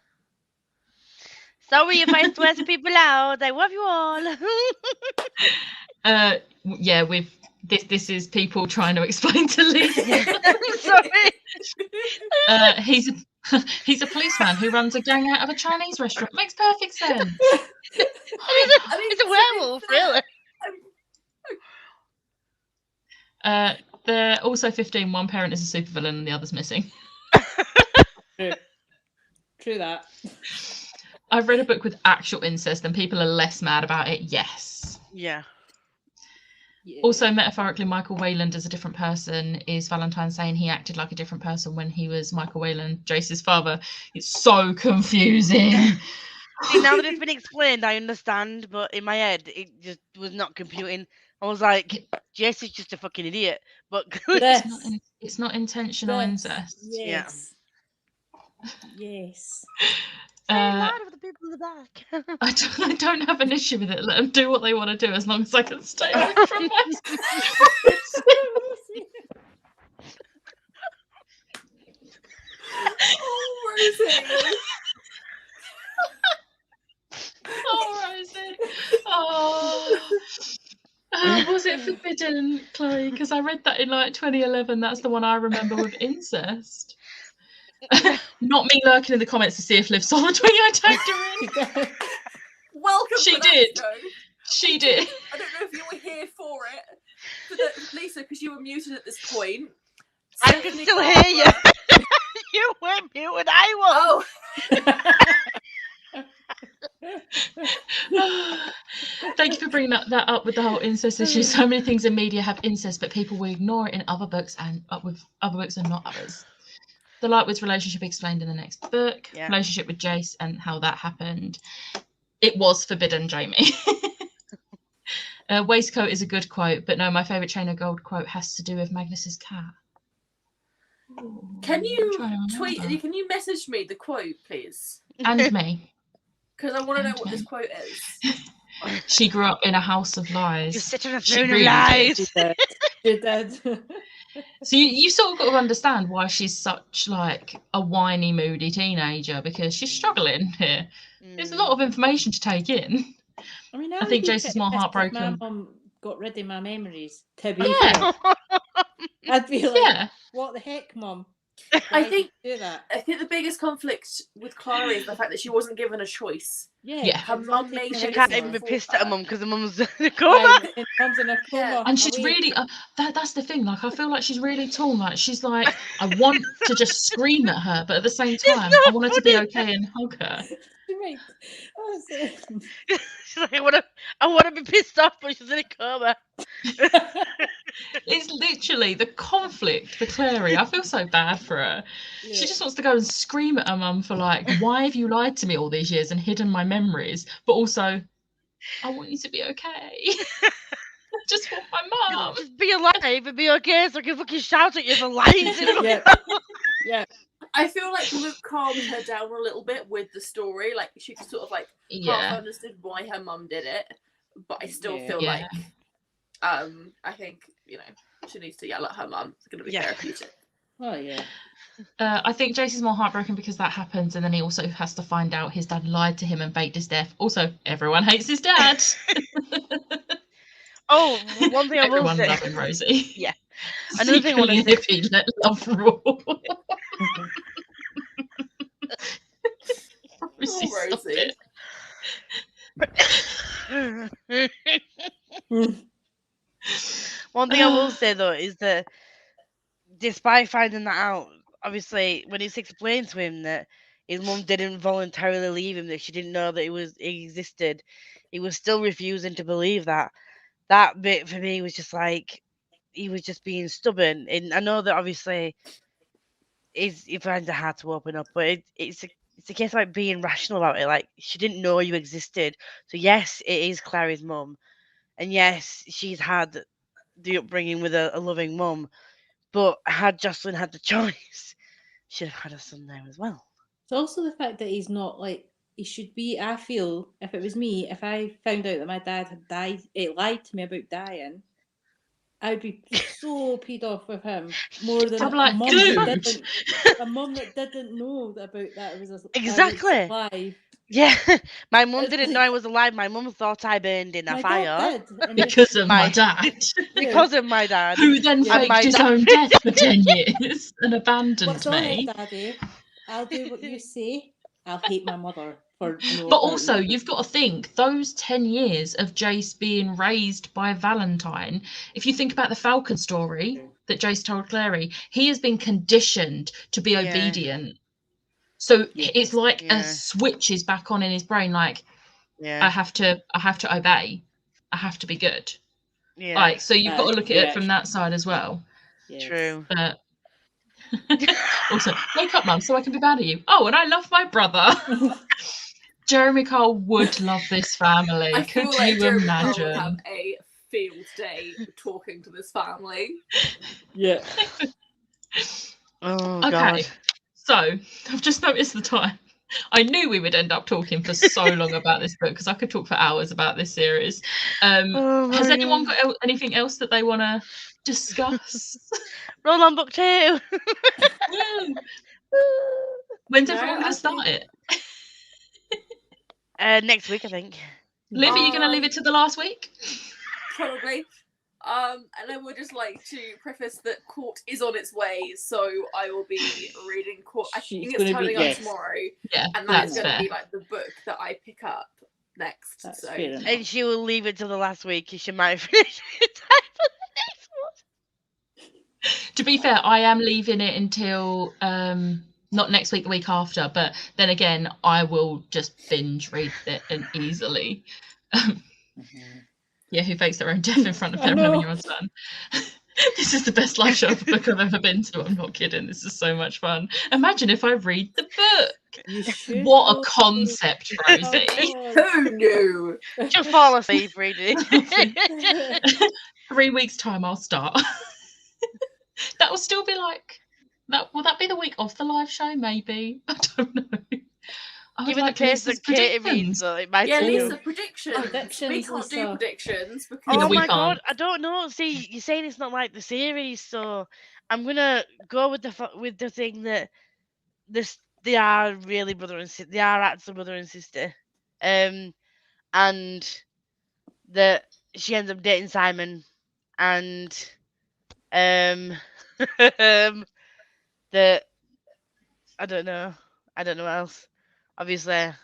Sorry if I stress people out. I love you all. This is people trying to explain to Lisa. Sorry. He's a policeman who runs a gang out of a Chinese restaurant. Makes perfect sense. He's a werewolf, really. They're also 15. One parent is a supervillain and the other's missing. True that. I've read a book with actual incest and people are less mad about it. Yes. Yeah. Also, metaphorically, Michael Wayland as a different person is Valentine saying he acted like a different person when he was Michael Wayland, Jace's father. It's so confusing. See, now that it's been explained, I understand, but in my head, it just was not computing. I was like, Jace is just a fucking idiot. But it's not intentional incest. Yes. Yes. Loud of the people in the back. I don't have an issue with it. Let them do what they want to do as long as I can stay away from my Rosie. Was it forbidden, Chloe? Because I read that in like 2011. That's the one I remember with incest. Not me lurking in the comments to see if Liv saw the tweet I tagged her in. Welcome. She did. She did. I don't know if you were here for it, but Lisa, because you were muted at this point. I can Stephanie still Carver- hear you. You were mute when I was. Thank you for bringing that up with the whole incest issue. So many things in media have incest, but people will ignore it in other books and with other books and not others. The Lightwood's relationship explained in the next book. Yeah. Relationship with Jace and how that happened. It was forbidden, Jamie. Waistcoat is a good quote, but no, my favourite Chain of Gold quote has to do with Magnus's cat. Can you I'm trying to tweet? remember. Can you message me the quote, please? And me. Because I want to know And what this me. quote is. She grew up in a house of lies. You sit on a She throne of really lies. did. She did. So you sort of got to understand why she's such like a whiny, moody teenager, because she's struggling here. There's a lot of information to take in. I mean, I think Jace is more My heartbroken. mum got rid of my memories. To be Yeah. fair, I'd be like, Yeah. "What the heck, mum? I Why would think you do that." I think the biggest conflict with Clara is the fact that she wasn't given a choice. Yeah, Her mum made She her can't decision even be for pissed at her her. mum because her mum's in a coma. Right, and mum's in a coma. Yeah. And she's away. really that's the thing. Like I feel like she's really torn. Like she's like, I want to just scream at her, but at the same time, I want her to be okay and hug her. Right. Oh, so- She's like, I want to be pissed off, but she's in a coma. It's literally the conflict for Clary. I feel so bad for her. Yeah. She just wants to go and scream at her mum for like, why have you lied to me all these years and hidden my memories? But also, I want you to be okay. I just want my mum. Just be alive and be okay so I can fucking shout at you for lying to me. Yeah. Yeah. I feel like Luke calmed her down a little bit with the story. Like she sort of like half Yeah. understood why her mum did it, but I still Yeah. feel Yeah. like I think she needs to yell at her mum. It's going to be Yeah. therapeutic. Oh yeah. I think Jace is more heartbroken because that happens, and then he also has to find out his dad lied to him and faked his death. Also, everyone hates his dad. Oh, one thing I will Everyone say. loving Rosie. Yeah. Another thing I wanna Secretly say- hippie, let love rule. Rosie, Oh, stop Rosie. it. One thing I will say though is that despite finding that out, obviously when it's explained to him that his mum didn't voluntarily leave him, that she didn't know that it existed, he was still refusing to believe that. That bit for me was just like he was just being stubborn. And I know that obviously he finds it hard to open up, but it's a case of like being rational about it. Like she didn't know you existed. So yes, it is Clary's mum. And yes, she's had the upbringing with a loving mum. But had Jocelyn had the choice, she'd have had a son there as well. It's also the fact that he's not like he should be. I feel if it was me, if I found out that my dad had died, it lied to me about dying, I would be so peed off with him more than I'm like, a mum dude. that didn't. A mum that didn't know about that it was Exactly. alive. Yeah, my mum It's didn't like- know I was alive. My mum thought I burned in a My fire dad did, and Because of my My- dad, because of my dad. who then Yeah. faked My his dad- own death for 10 years and abandoned What's on me. it, Daddy? I'll do what you say. I'll hate my mother for no. But also, you've got to think those 10 years of Jace being raised by Valentine. If you think about the Falcon story that Jace told Clary, he has been conditioned to be Yeah. obedient. So Yeah. it's like Yeah. a switch is back on in his brain. Like Yeah, I have to obey. I have to be good. yeah, Like so, you've got to That's look at it correct. from that side as well. Yes. true. But also, wake up, mum, so I can be bad at you. Oh, and I love my brother. Jeremy Cole would love this family. I feel Could like you Jeremy Cole would imagine? have a field day talking to this family. Yeah. Oh Okay, God. so I've just noticed the time. I knew we would end up talking for so long about this book because I could talk for hours about this series. Oh, Has my anyone God. got anything else that they want to discuss? Roll on book 2. Woo! When's No, everyone I going to start think- it? Next week, I think. Liv, are you going to leave it to the last week? Probably. And I would just like to preface that Court is on its way, so I will be reading Court. I She's think it's gonna be- turning on yes. tomorrow, Yeah, and that's that's going to fair. be like the book that I pick up next. That's So fair enough. And she will leave it till the last week because she might finish in time for the next one. To be fair, I am leaving it until not next week, the week after. But then again, I will just binge read it and easily. Yeah, who fakes their own death in front of I their know. 11-year-old son? This is the best live show book I've ever been to. I'm not kidding. This is so much fun. Imagine if I read the book. You should. What a though. concept, Oh, Rosie. God. who knew? She'll fall asleep reading it. 3 weeks' time, I'll start. That will still be like that. Will that be the week of the live show? Maybe. I don't know. I would Given the like pace Lisa's that Katie reads, predictions. though, it might Yeah, take Lisa, you. predictions. We Predictions, can't do Lisa. predictions because No, Oh we my god, can't. I don't know. See, you're saying it's not like the series, so I'm gonna go with the thing that they are really brother and sister. They are actually brother and sister, and that she ends up dating Simon, and that I don't know what else. Obviously, I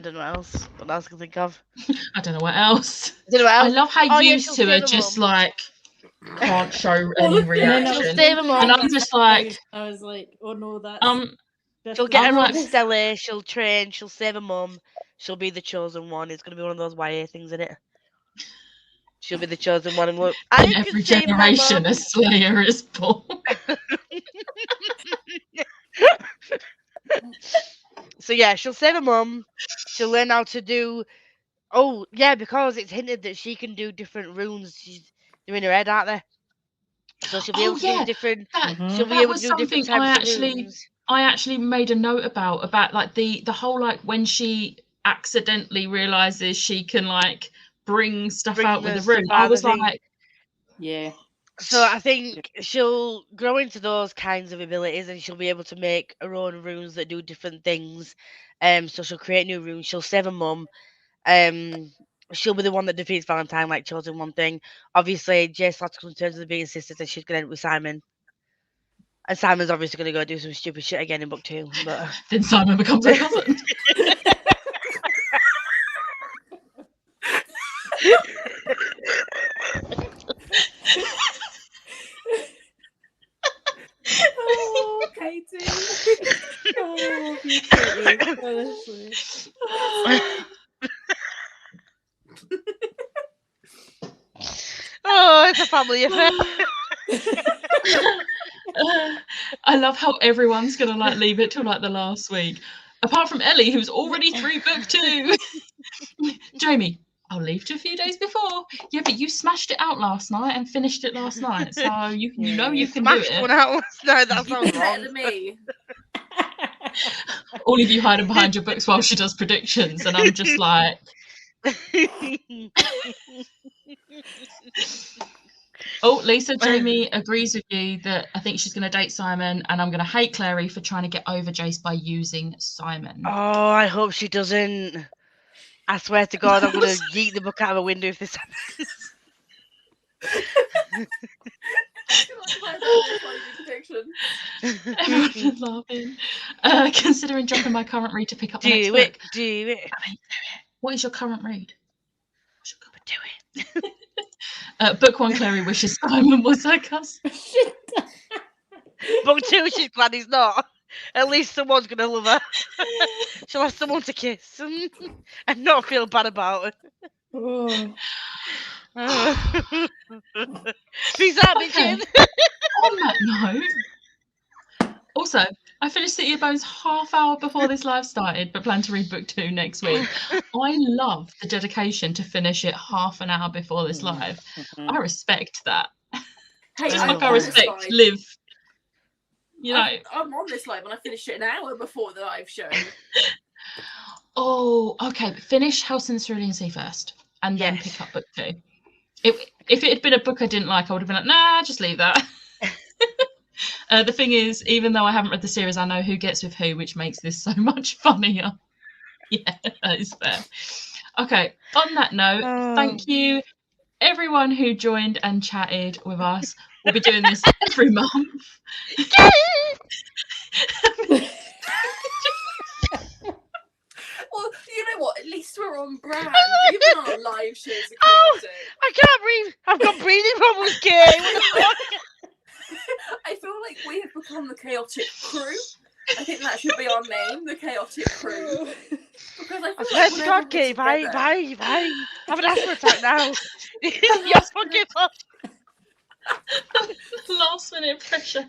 don't know what else. What else I can think of? I don't know what else. I don't know what I else. love how Oh, yeah, you she'll two are save her just mum. like can't show Well, any look, And then I She'll was reaction. save her thinking mum. And about I'm just that like, now. I was like, oh no, that's She'll just get I'm her like- own Stella. She'll train. She'll save her mum. She'll be the chosen one. It's gonna be one of those YA things in it. She'll be the chosen one, and look, I in can every save my generation, mum. a Slayer is born. So yeah, she'll save her mum. She'll learn how to do. Oh yeah, because it's hinted that she can do different runes. They're in her head, aren't they? So she'll be Oh able to yeah, do different. Mhm. She'll be that able to was do different something types of runes. I actually made a note about like the whole like when she accidentally realizes she can like bring stuff Bring out with the a rune. stuff I out was the thing. like, yeah. So I think she'll grow into those kinds of abilities, and she'll be able to make her own runes that do different things. So she'll create new runes. She'll save her mum. She'll be the one that defeats Valentine, like chosen one thing. Obviously, Jace will have to come to terms with being sisters, and she's gonna end up with Simon. And Simon's obviously gonna go do some stupid shit again in book 2. But then Simon becomes a cousin. Oh, Katie. Oh, you Katie, honestly. oh, it's a family affair. I love how everyone's gonna like leave it till like the last week, apart from Ellie, who's already through book 2. Jamie, I'll leave to a few days before. Yeah, but you smashed it out last night and finished it last night, so you know you can do Smashed it. one out last night. That You sounds did better wrong. than me. All of you hiding behind your books while she does predictions, and I'm just like, oh, Lisa, Jamie agrees with you that I think she's going to date Simon, and I'm going to hate Clary for trying to get over Jace by using Simon. Oh, I hope she doesn't. I swear to God, I'm gonna yeet the book out of a window if this happens. Everyone's just laughing. Considering dropping my current read to pick up the next book. Do it. I mean, what is your current read? Do it. Book 1, Clary wishes Simon was her cousin. Book 2, she's glad he's not. At least someone's gonna love her. She'll have someone to kiss and not feel bad about it. Oh. Peace out, Okay. bitches. On that note, also, I finished City of Bones half hour before this live started, but plan to read book 2 next week. I love the dedication to finish it half an hour before this live. I respect that. Hey, Just I like I love respect live. Liv. You know. I'm on this live and I finished it an hour before the live show. Oh, okay. But finish House in the Cerulean Sea first, and then Yes. pick up book 2. If it had been a book I didn't like, I would have been like, nah, just leave that. The thing is, even though I haven't read the series, I know who gets with who, which makes this so much funnier. Yeah, that is fair. Okay, on that note, thank you everyone who joined and chatted with us. We'll be doing this every month. Well, you know what? At least we're we're on brand. Even our live shows are Oh, chaotic. I can't breathe. I've got breathing problems, Kay. What the fuck? I feel like we have become the chaotic crew. I think that should be our name, the chaotic crew. Because I I feel swear like to whenever God, we're Kay, bye. together- I have an asthma attack now. You're fucking up. Last minute pressure.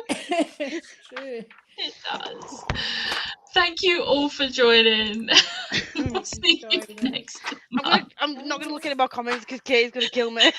It's true. It does. Thank you all for joining. We'll see you Enjoyed it. next time. I'm not gonna look at any more comments because Kay's gonna kill me.